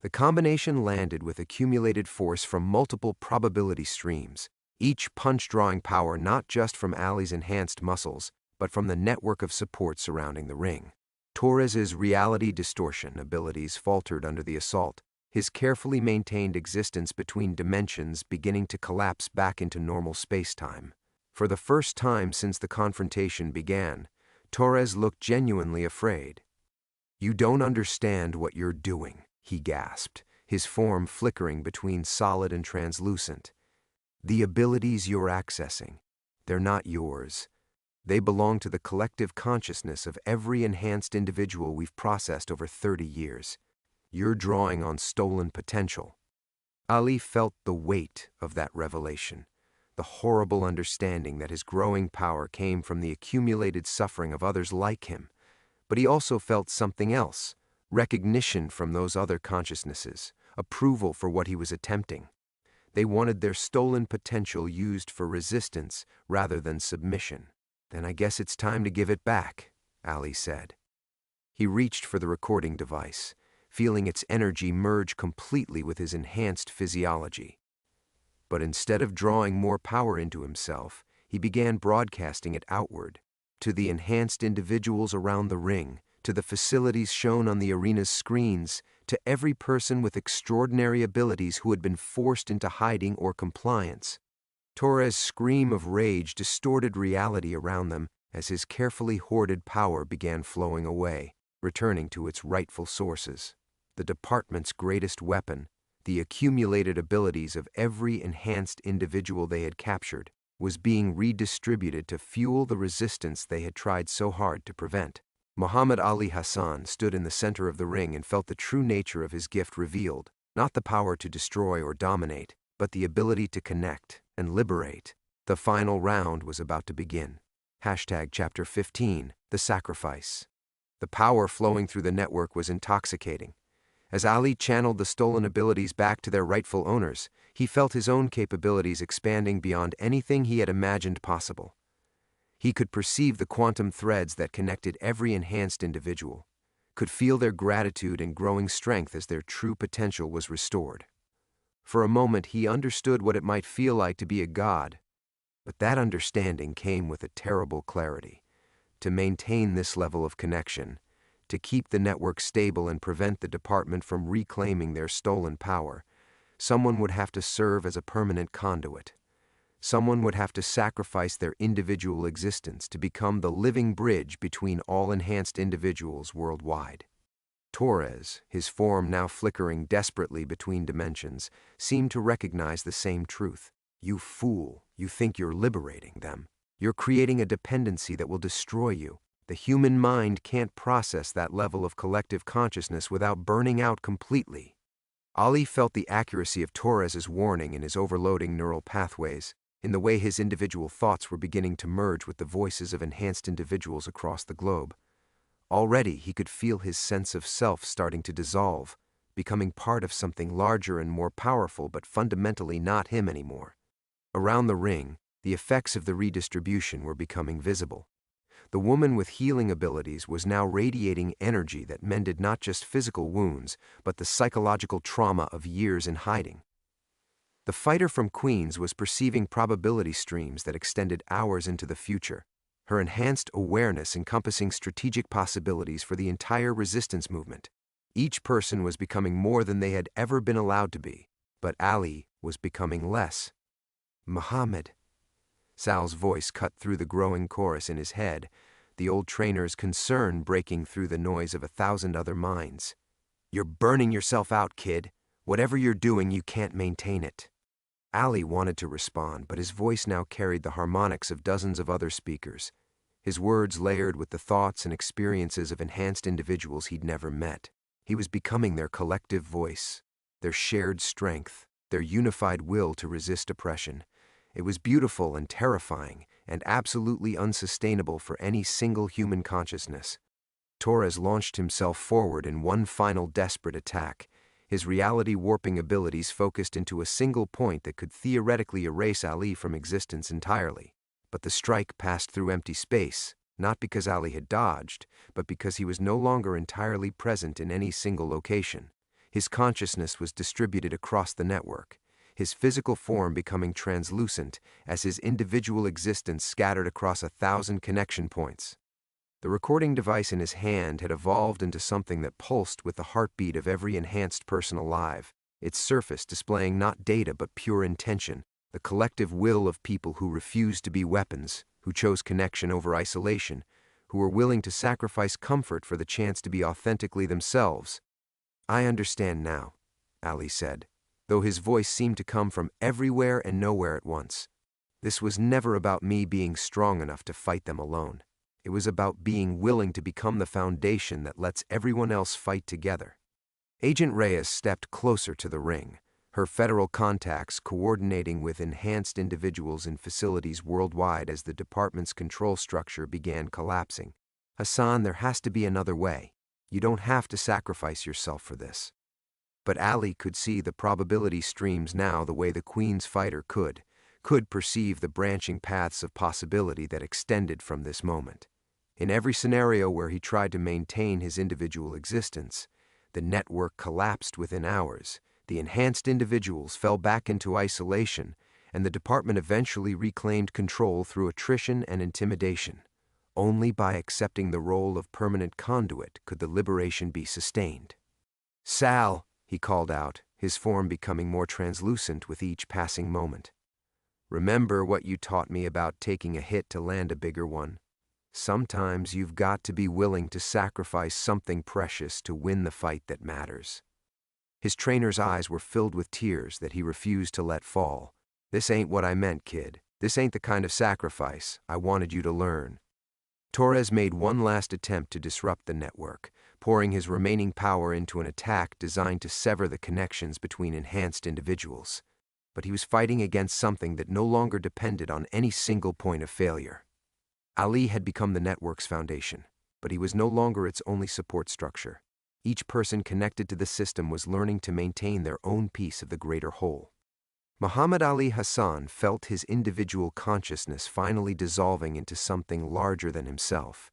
Speaker 1: The combination landed with accumulated force from multiple probability streams, each punch drawing power not just from Ali's enhanced muscles, but from the network of support surrounding the ring. Torres's reality distortion abilities faltered under the assault, his carefully maintained existence between dimensions beginning to collapse back into normal space-time. For the first time since the confrontation began, Torres looked genuinely afraid. "You don't understand what you're doing," he gasped, his form flickering between solid and translucent. "The abilities you're accessing, they're not yours. They belong to the collective consciousness of every enhanced individual we've processed over 30 years. You're drawing on stolen potential." Ali felt the weight of that revelation, the horrible understanding that his growing power came from the accumulated suffering of others like him. But he also felt something else, recognition from those other consciousnesses, approval for what he was attempting. They wanted their stolen potential used for resistance rather than submission. "Then I guess it's time to give it back," Ali said. He reached for the recording device, feeling its energy merge completely with his enhanced physiology. But instead of drawing more power into himself, he began broadcasting it outward, to the enhanced individuals around the ring, to the facilities shown on the arena's screens, to every person with extraordinary abilities who had been forced into hiding or compliance. Torres' scream of rage distorted reality around them as his carefully hoarded power began flowing away, returning to its rightful sources. The department's greatest weapon, the accumulated abilities of every enhanced individual they had captured, was being redistributed to fuel the resistance they had tried so hard to prevent. Muhammad Ali Hassan stood in the center of the ring and felt the true nature of his gift revealed, not the power to destroy or dominate, but the ability to connect and liberate. The final round was about to begin. Chapter 15, The Sacrifice. The power flowing through the network was intoxicating. As Ali channeled the stolen abilities back to their rightful owners, he felt his own capabilities expanding beyond anything he had imagined possible. He could perceive the quantum threads that connected every enhanced individual, could feel their gratitude and growing strength as their true potential was restored. For a moment he understood what it might feel like to be a god, but that understanding came with a terrible clarity. To maintain this level of connection, to keep the network stable and prevent the department from reclaiming their stolen power, someone would have to serve as a permanent conduit. Someone would have to sacrifice their individual existence to become the living bridge between all enhanced individuals worldwide. Torres, his form now flickering desperately between dimensions, seemed to recognize the same truth. "You fool, you think you're liberating them. You're creating a dependency that will destroy you. The human mind can't process that level of collective consciousness without burning out completely." Ali felt the accuracy of Torres's warning in his overloading neural pathways, in the way his individual thoughts were beginning to merge with the voices of enhanced individuals across the globe. Already he could feel his sense of self starting to dissolve, becoming part of something larger and more powerful but fundamentally not him anymore. Around the ring, the effects of the redistribution were becoming visible. The woman with healing abilities was now radiating energy that mended not just physical wounds, but the psychological trauma of years in hiding. The fighter from Queens was perceiving probability streams that extended hours into the future, her enhanced awareness encompassing strategic possibilities for the entire resistance movement. Each person was becoming more than they had ever been allowed to be, but Ali was becoming less. Muhammad. Sal's voice cut through the growing chorus in his head, the old trainer's concern breaking through the noise of 1,000 other minds. You're burning yourself out, kid. Whatever you're doing, you can't maintain it. Ali wanted to respond, but his voice now carried the harmonics of dozens of other speakers, his words layered with the thoughts and experiences of enhanced individuals he'd never met. He was becoming their collective voice, their shared strength, their unified will to resist oppression. It was beautiful and terrifying, and absolutely unsustainable for any single human consciousness. Torres launched himself forward in one final desperate attack, his reality-warping abilities focused into a single point that could theoretically erase Ali from existence entirely. But the strike passed through empty space, not because Ali had dodged, but because he was no longer entirely present in any single location. His consciousness was distributed across the network, his physical form becoming translucent as his individual existence scattered across 1,000 connection points. The recording device in his hand had evolved into something that pulsed with the heartbeat of every enhanced person alive, its surface displaying not data but pure intention, the collective will of people who refused to be weapons, who chose connection over isolation, who were willing to sacrifice comfort for the chance to be authentically themselves. I understand now, Ali said, though his voice seemed to come from everywhere and nowhere at once. This was never about me being strong enough to fight them alone. It was about being willing to become the foundation that lets everyone else fight together. Agent Reyes stepped closer to the ring, her federal contacts coordinating with enhanced individuals in facilities worldwide as the department's control structure began collapsing. Hassan, there has to be another way. You don't have to sacrifice yourself for this. But Ali could see the probability streams now the way the Queen's fighter could perceive the branching paths of possibility that extended from this moment. In every scenario where he tried to maintain his individual existence, the network collapsed within hours, the enhanced individuals fell back into isolation, and the department eventually reclaimed control through attrition and intimidation. Only by accepting the role of permanent conduit could the liberation be sustained. Sal, he called out, his form becoming more translucent with each passing moment. Remember what you taught me about taking a hit to land a bigger one. Sometimes you've got to be willing to sacrifice something precious to win the fight that matters. His trainer's eyes were filled with tears that he refused to let fall. This ain't what I meant, kid. This ain't the kind of sacrifice I wanted you to learn. Torres made one last attempt to disrupt the network, pouring his remaining power into an attack designed to sever the connections between enhanced individuals. But he was fighting against something that no longer depended on any single point of failure. Ali had become the network's foundation, but he was no longer its only support structure. Each person connected to the system was learning to maintain their own piece of the greater whole. Muhammad Ali Hassan felt his individual consciousness finally dissolving into something larger than himself,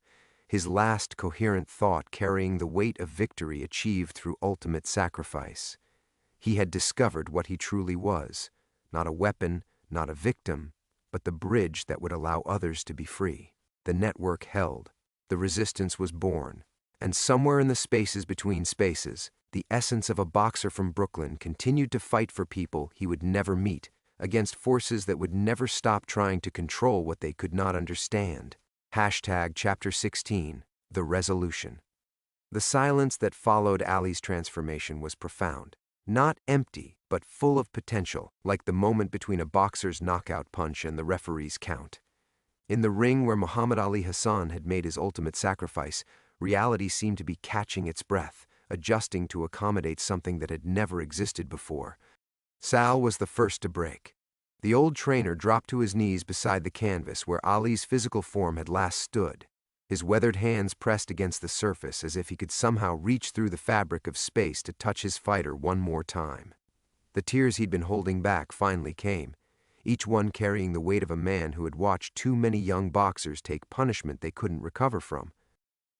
Speaker 1: his last coherent thought carrying the weight of victory achieved through ultimate sacrifice. He had discovered what he truly was, not a weapon, not a victim, but the bridge that would allow others to be free. The network held, the resistance was born, and somewhere in the spaces between spaces, the essence of a boxer from Brooklyn continued to fight for people he would never meet, against forces that would never stop trying to control what they could not understand. Chapter 16, The Resolution. The silence that followed Ali's transformation was profound, not empty, but full of potential, like the moment between a boxer's knockout punch and the referee's count. In the ring where Muhammad Ali Hassan had made his ultimate sacrifice, reality seemed to be catching its breath, adjusting to accommodate something that had never existed before. Sal was the first to break. The old trainer dropped to his knees beside the canvas where Ali's physical form had last stood, his weathered hands pressed against the surface as if he could somehow reach through the fabric of space to touch his fighter one more time. The tears he'd been holding back finally came. each one carrying the weight of a man who had watched too many young boxers take punishment they couldn't recover from.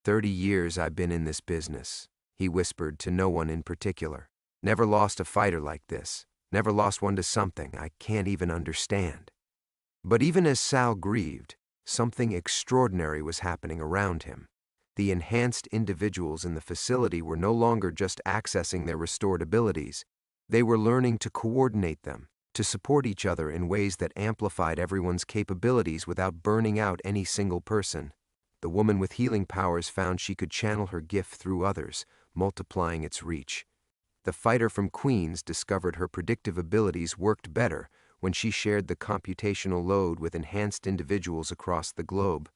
Speaker 1: 30 years I've been in this business, he whispered to no one in particular. Never lost a fighter like this. Never lost one to something I can't even understand. But even as Sal grieved, something extraordinary was happening around him. The enhanced individuals in the facility were no longer just accessing their restored abilities. They were learning to coordinate them, to support each other in ways that amplified everyone's capabilities without burning out any single person. The woman with healing powers found she could channel her gift through others, multiplying its reach. The fighter from Queens discovered her predictive abilities worked better when she shared the computational load with enhanced individuals across the globe.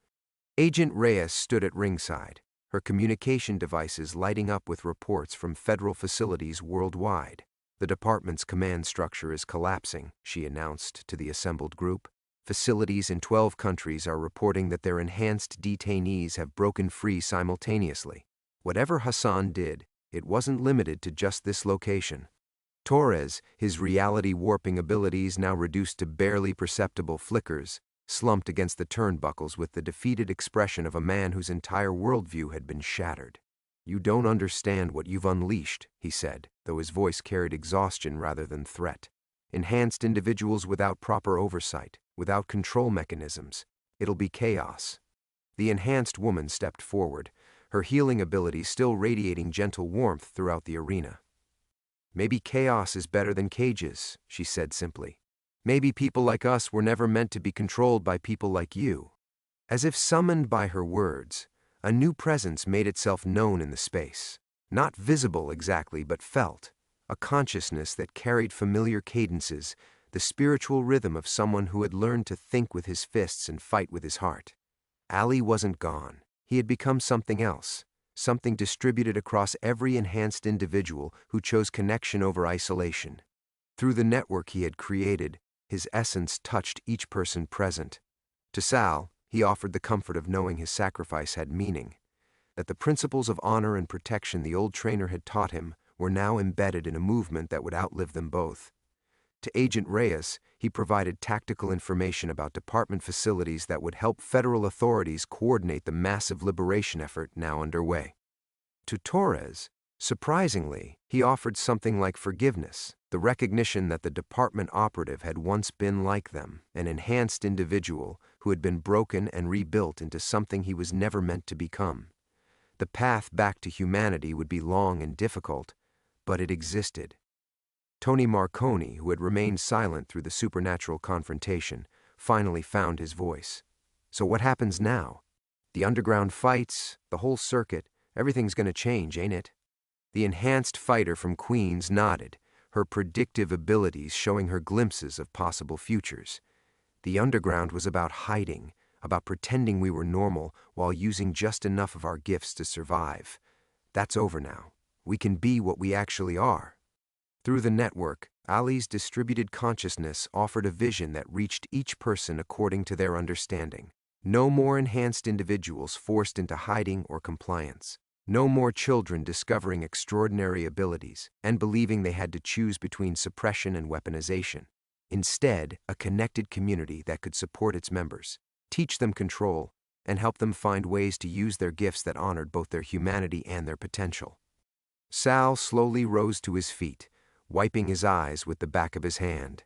Speaker 1: Agent Reyes stood at ringside, her communication devices lighting up with reports from federal facilities worldwide. The department's command structure is collapsing, she announced to the assembled group. Facilities in 12 countries are reporting that their enhanced detainees have broken free simultaneously. Whatever Hassan did, it wasn't limited to just this location. Torres, his reality-warping abilities now reduced to barely perceptible flickers, slumped against the turnbuckles with the defeated expression of a man whose entire worldview had been shattered. "You don't understand what you've unleashed," he said, though his voice carried exhaustion rather than threat. "Enhanced individuals without proper oversight, without control mechanisms. It'll be chaos." The enhanced woman stepped forward, her healing ability still radiating gentle warmth throughout the arena. "Maybe chaos is better than cages," she said simply. "Maybe people like us were never meant to be controlled by people like you." As if summoned by her words, a new presence made itself known in the space. Not visible exactly, but felt. A consciousness that carried familiar cadences, the spiritual rhythm of someone who had learned to think with his fists and fight with his heart. Ali wasn't gone. He had become something else, something distributed across every enhanced individual who chose connection over isolation. Through the network he had created, his essence touched each person present. To Sal, he offered the comfort of knowing his sacrifice had meaning, that the principles of honor and protection the old trainer had taught him were now embedded in a movement that would outlive them both. To Agent Reyes, he provided tactical information about department facilities that would help federal authorities coordinate the massive liberation effort now underway. To Torres, surprisingly, he offered something like forgiveness, the recognition that the department operative had once been like them, an enhanced individual who had been broken and rebuilt into something he was never meant to become. The path back to humanity would be long and difficult, but it existed. Tony Marconi, who had remained silent through the supernatural confrontation, finally found his voice. "So what happens now? The underground fights, the whole circuit, everything's gonna change, ain't it?" The enhanced fighter from Queens nodded, her predictive abilities showing her glimpses of possible futures. The underground was about hiding, about pretending we were normal while using just enough of our gifts to survive. That's over now. We can be what we actually are. Through the network, Ali's distributed consciousness offered a vision that reached each person according to their understanding. No more enhanced individuals forced into hiding or compliance. No more children discovering extraordinary abilities and believing they had to choose between suppression and weaponization. Instead, a connected community that could support its members, teach them control, and help them find ways to use their gifts that honored both their humanity and their potential. Sal slowly rose to his feet, wiping his eyes with the back of his hand.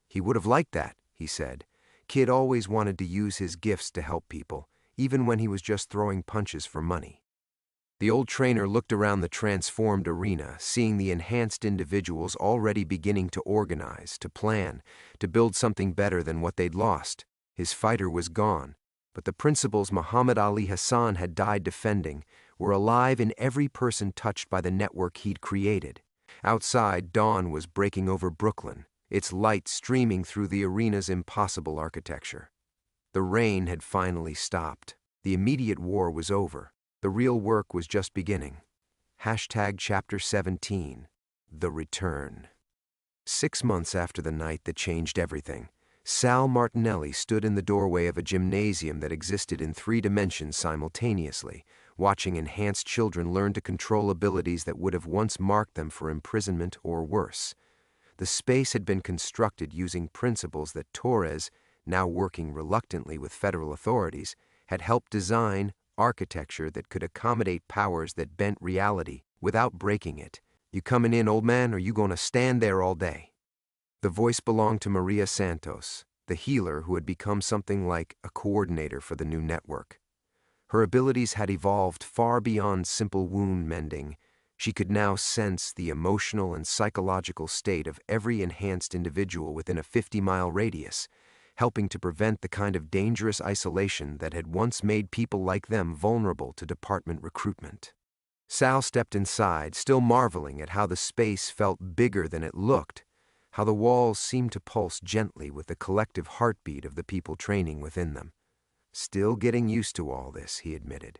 Speaker 1: "He would have liked that," he said. "Kid always wanted to use his gifts to help people, even when he was just throwing punches for money." The old trainer looked around the transformed arena, seeing the enhanced individuals already beginning to organize, to plan, to build something better than what they'd lost. His fighter was gone, but the principles Muhammad Ali Hassan had died defending were alive in every person touched by the network he'd created. Outside, dawn was breaking over Brooklyn, its light streaming through the arena's impossible architecture. The rain had finally stopped. The immediate war was over. The real work was just beginning. Chapter 17, The Return. 6 months after the night that changed everything, Sal Martinelli stood in the doorway of a gymnasium that existed in 3 dimensions simultaneously, watching enhanced children learn to control abilities that would have once marked them for imprisonment or worse. The space had been constructed using principles that Torres, now working reluctantly with federal authorities, had helped design architecture that could accommodate powers that bent reality without breaking it. "You coming in, old man, or you gonna stand there all day?" The voice belonged to Maria Santos, the healer who had become something like a coordinator for the new network. Her abilities had evolved far beyond simple wound mending. She could now sense the emotional and psychological state of every enhanced individual within a 50-mile radius, helping to prevent the kind of dangerous isolation that had once made people like them vulnerable to department recruitment. Sal stepped inside, still marveling at how the space felt bigger than it looked, how the walls seemed to pulse gently with the collective heartbeat of the people training within them. "Still getting used to all this," he admitted.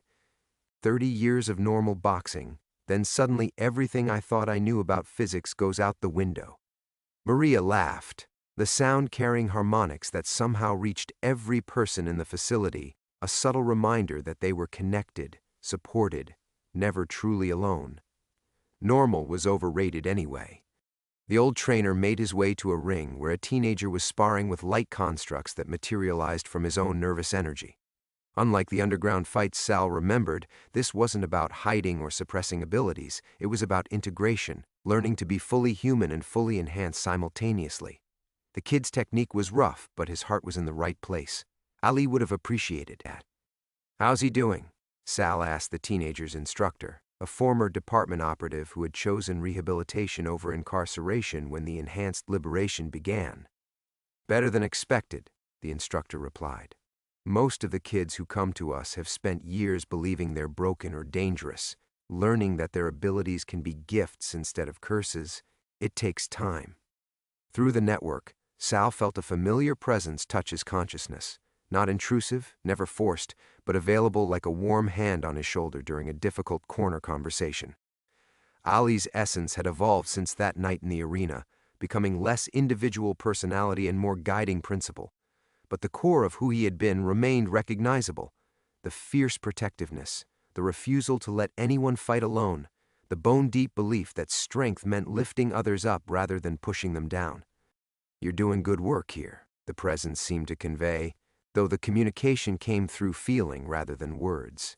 Speaker 1: 30 years of normal boxing, then suddenly everything I thought I knew about physics goes out the window." Maria laughed, the sound carrying harmonics that somehow reached every person in the facility, a subtle reminder that they were connected, supported, never truly alone. Normal was overrated anyway. The old trainer made his way to a ring where a teenager was sparring with light constructs that materialized from his own nervous energy. Unlike the underground fights Sal remembered, this wasn't about hiding or suppressing abilities. It was about integration, learning to be fully human and fully enhanced simultaneously. The kid's technique was rough, but his heart was in the right place. Ali would have appreciated that. "How's he doing?" Sal asked the teenager's instructor, a former department operative who had chosen rehabilitation over incarceration when the enhanced liberation began. "Better than expected," the instructor replied. "Most of the kids who come to us have spent years believing they're broken or dangerous, learning that their abilities can be gifts instead of curses. It takes time." Through the network, Sal felt a familiar presence touch his consciousness. Not intrusive, never forced, but available like a warm hand on his shoulder during a difficult corner conversation. Ali's essence had evolved since that night in the arena, becoming less individual personality and more guiding principle. But the core of who he had been remained recognizable. The fierce protectiveness, the refusal to let anyone fight alone, the bone-deep belief that strength meant lifting others up rather than pushing them down. "You're doing good work here," the presence seemed to convey, though the communication came through feeling rather than words.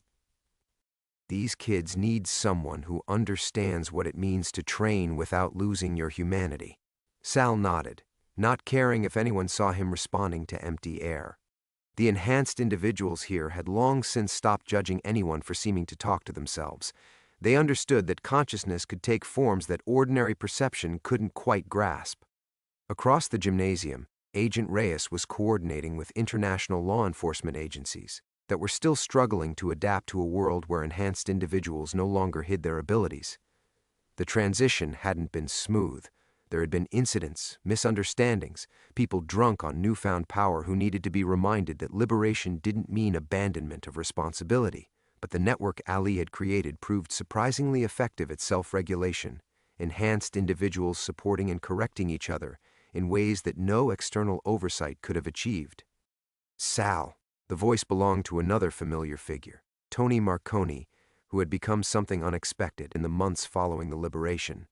Speaker 1: "These kids need someone who understands what it means to train without losing your humanity." Sal nodded, not caring if anyone saw him responding to empty air. The enhanced individuals here had long since stopped judging anyone for seeming to talk to themselves. They understood that consciousness could take forms that ordinary perception couldn't quite grasp. Across the gymnasium, Agent Reyes was coordinating with international law enforcement agencies that were still struggling to adapt to a world where enhanced individuals no longer hid their abilities. The transition hadn't been smooth. There had been incidents, misunderstandings, people drunk on newfound power who needed to be reminded that liberation didn't mean abandonment of responsibility. But the network Ali had created proved surprisingly effective at self-regulation, enhanced individuals supporting and correcting each other in ways that no external oversight could have achieved. Sal, the voice belonged to another familiar figure, Tony Marconi, who had become something unexpected in the months following the liberation.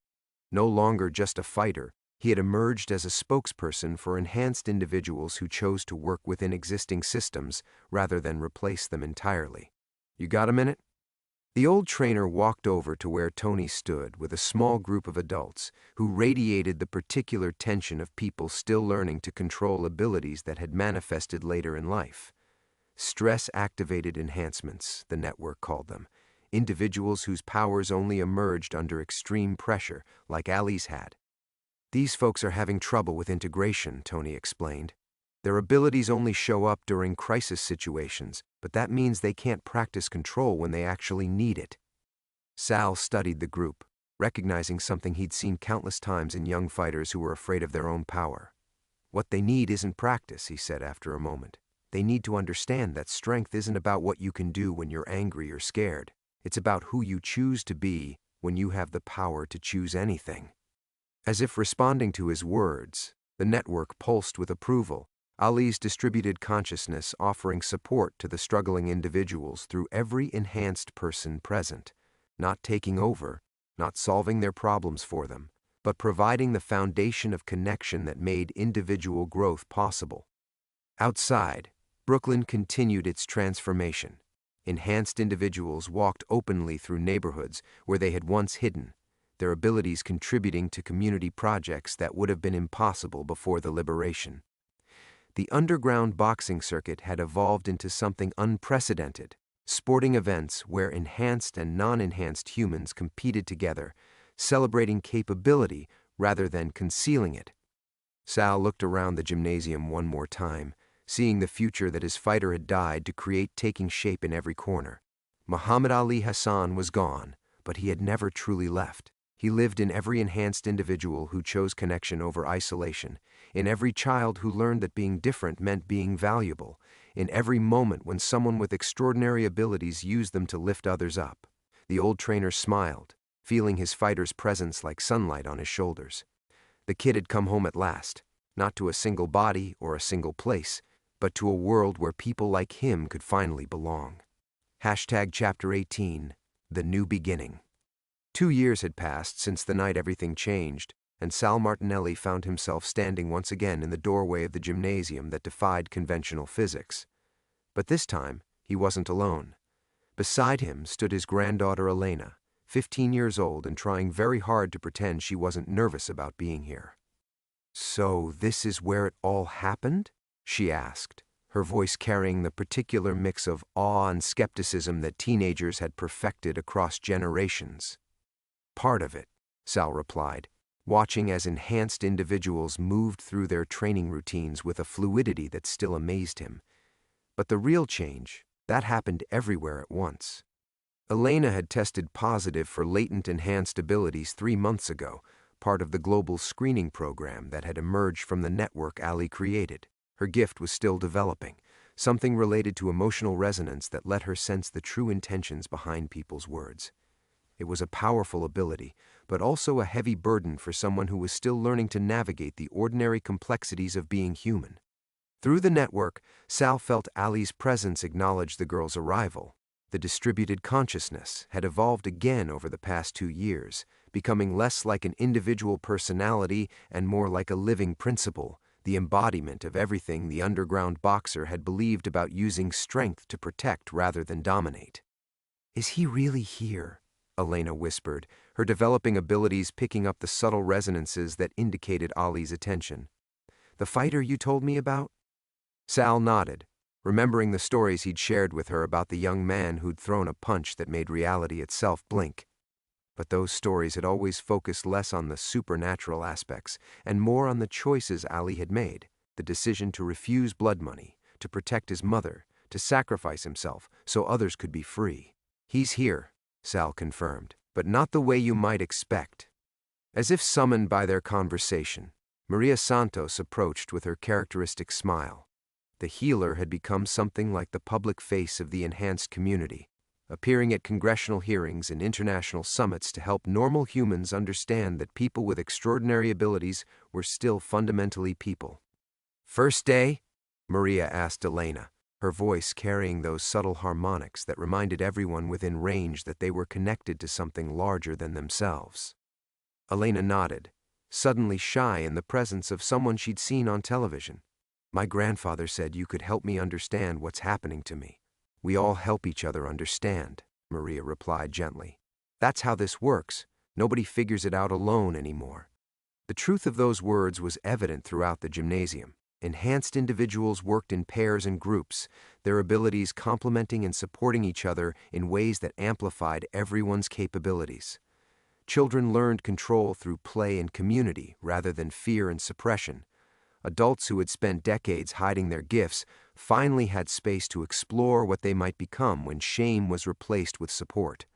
Speaker 1: No longer just a fighter, he had emerged as a spokesperson for enhanced individuals who chose to work within existing systems rather than replace them entirely. "You got a minute?" The old trainer walked over to where Tony stood with a small group of adults who radiated the particular tension of people still learning to control abilities that had manifested later in life. Stress-activated enhancements, the network called them, individuals whose powers only emerged under extreme pressure, like Ali's had. "These folks are having trouble with integration," Tony explained. "Their abilities only show up during crisis situations, but that means they can't practice control when they actually need it." Sal studied the group, recognizing something he'd seen countless times in young fighters who were afraid of their own power. "What they need isn't practice," he said after a moment. "They need to understand that strength isn't about what you can do when you're angry or scared. It's about who you choose to be when you have the power to choose anything." As if responding to his words, the network pulsed with approval, Ali's distributed consciousness offering support to the struggling individuals through every enhanced person present, not taking over, not solving their problems for them, but providing the foundation of connection that made individual growth possible. Outside, Brooklyn continued its transformation. Enhanced individuals walked openly through neighborhoods where they had once hidden, their abilities contributing to community projects that would have been impossible before the liberation. The underground boxing circuit had evolved into something unprecedented, sporting events where enhanced and non-enhanced humans competed together, celebrating capability rather than concealing it. Sal looked around the gymnasium one more time, seeing the future that his fighter had died to create taking shape in every corner. Muhammad Ali Hassan was gone, but he had never truly left. He lived in every enhanced individual who chose connection over isolation, in every child who learned that being different meant being valuable, in every moment when someone with extraordinary abilities used them to lift others up. The old trainer smiled, feeling his fighter's presence like sunlight on his shoulders. The kid had come home at last, not to a single body or a single place, but to a world where people like him could finally belong. Chapter 18, The New Beginning. 2 years had passed since the night everything changed, and Sal Martinelli found himself standing once again in the doorway of the gymnasium that defied conventional physics. But this time, he wasn't alone. Beside him stood his granddaughter Elena, 15 years old and trying very hard to pretend she wasn't nervous about being here. "So this is where it all happened?" she asked, her voice carrying the particular mix of awe and skepticism that teenagers had perfected across generations. "Part of it," Sal replied, watching as enhanced individuals moved through their training routines with a fluidity that still amazed him. But the real change, that happened everywhere at once. Elena had tested positive for latent enhanced abilities 3 months ago, part of the global screening program that had emerged from the network Ali created. Her gift was still developing, something related to emotional resonance that let her sense the true intentions behind people's words. It was a powerful ability, but also a heavy burden for someone who was still learning to navigate the ordinary complexities of being human. Through the network, Sal felt Ali's presence acknowledge the girl's arrival. The distributed consciousness had evolved again over the past 2 years, becoming less like an individual personality and more like a living principle, the embodiment of everything the underground boxer had believed about using strength to protect rather than dominate. "Is he really here?" Elena whispered, her developing abilities picking up the subtle resonances that indicated Ali's attention. "The fighter you told me about?" Sal nodded, remembering the stories he'd shared with her about the young man who'd thrown a punch that made reality itself blink. But those stories had always focused less on the supernatural aspects and more on the choices Ali had made, the decision to refuse blood money, to protect his mother, to sacrifice himself so others could be free. "He's here," Sal confirmed, "but not the way you might expect." As if summoned by their conversation, Maria Santos approached with her characteristic smile. The healer had become something like the public face of the enhanced community, appearing at congressional hearings and international summits to help normal humans understand that people with extraordinary abilities were still fundamentally people. "First day?" Maria asked Elena, her voice carrying those subtle harmonics that reminded everyone within range that they were connected to something larger than themselves. Elena nodded, suddenly shy in the presence of someone she'd seen on television. "My grandfather said you could help me understand what's happening to me." "We all help each other understand," Maria replied gently. "That's how this works. Nobody figures it out alone anymore." The truth of those words was evident throughout the gymnasium. Enhanced individuals worked in pairs and groups, their abilities complementing and supporting each other in ways that amplified everyone's capabilities. Children learned control through play and community rather than fear and suppression. Adults who had spent decades hiding their gifts finally had space to explore what they might become when shame was replaced with support.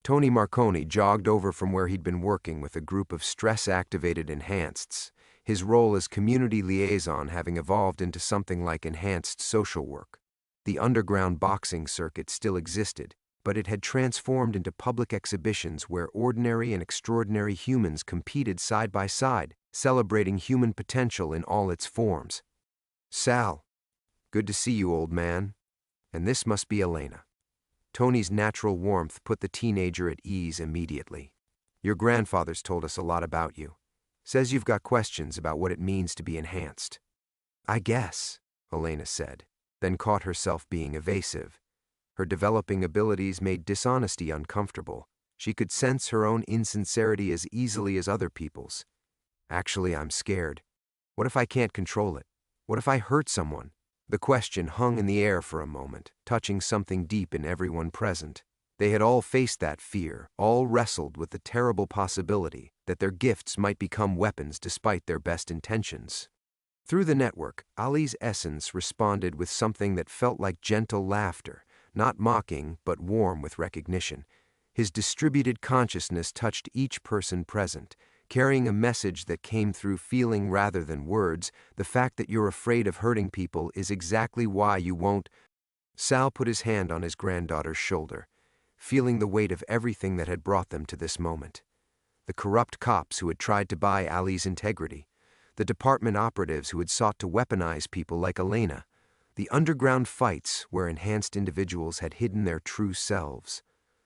Speaker 1: Tony Marconi jogged over from where he'd been working with a group of stress-activated enhanceds, his role as community liaison having evolved into something like enhanced social work. The underground boxing circuit still existed, but it had transformed into public exhibitions where ordinary and extraordinary humans competed side by side, celebrating human potential in all its forms. "Sal, good to see you, old man. And this must be Elena." Tony's natural warmth put the teenager at ease immediately. Your grandfather's told us a lot about you. Says you've got questions about what it means to be enhanced. I guess, Elena said, then caught herself being evasive. Her developing abilities made dishonesty uncomfortable. She could sense her own insincerity as easily as other people's. Actually, I'm scared. What if I can't control it? What if I hurt someone? The question hung in the air for a moment, touching something deep in everyone present. They had all faced that fear, all wrestled with the terrible possibility that their gifts might become weapons despite their best intentions. Through the network, Ali's essence responded with something that felt like gentle laughter, not mocking but warm with recognition. His distributed consciousness touched each person present, carrying a message that came through feeling rather than words. The fact that you're afraid of hurting people is exactly why you won't. Sal put his hand on his granddaughter's shoulder, feeling the weight of everything that had brought them to this moment. The corrupt cops who had tried to buy Ali's integrity, the department operatives who had sought to weaponize people like Elena, the underground fights where enhanced individuals had hidden their true selves,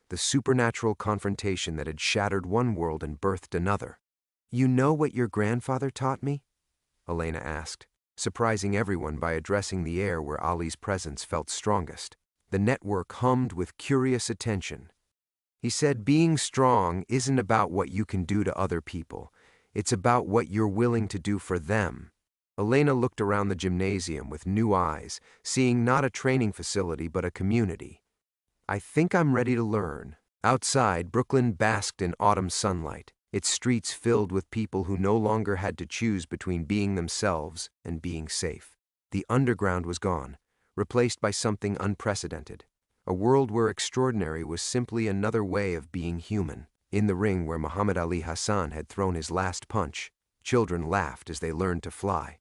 Speaker 1: the supernatural confrontation that had shattered one world and birthed another. You know what your grandfather taught me? Elena asked, surprising everyone by addressing the air where Ali's presence felt strongest. The network hummed with curious attention. He said being strong isn't about what you can do to other people. It's about what you're willing to do for them. Elena looked around the gymnasium with new eyes, seeing not a training facility but a community. I think I'm ready to learn. Outside, Brooklyn basked in autumn sunlight, its streets filled with people who no longer had to choose between being themselves and being safe. The underground was gone, replaced by something unprecedented, a world where extraordinary was simply another way of being human. In the ring where Muhammad Ali Hassan had thrown his last punch, children laughed as they learned to fly.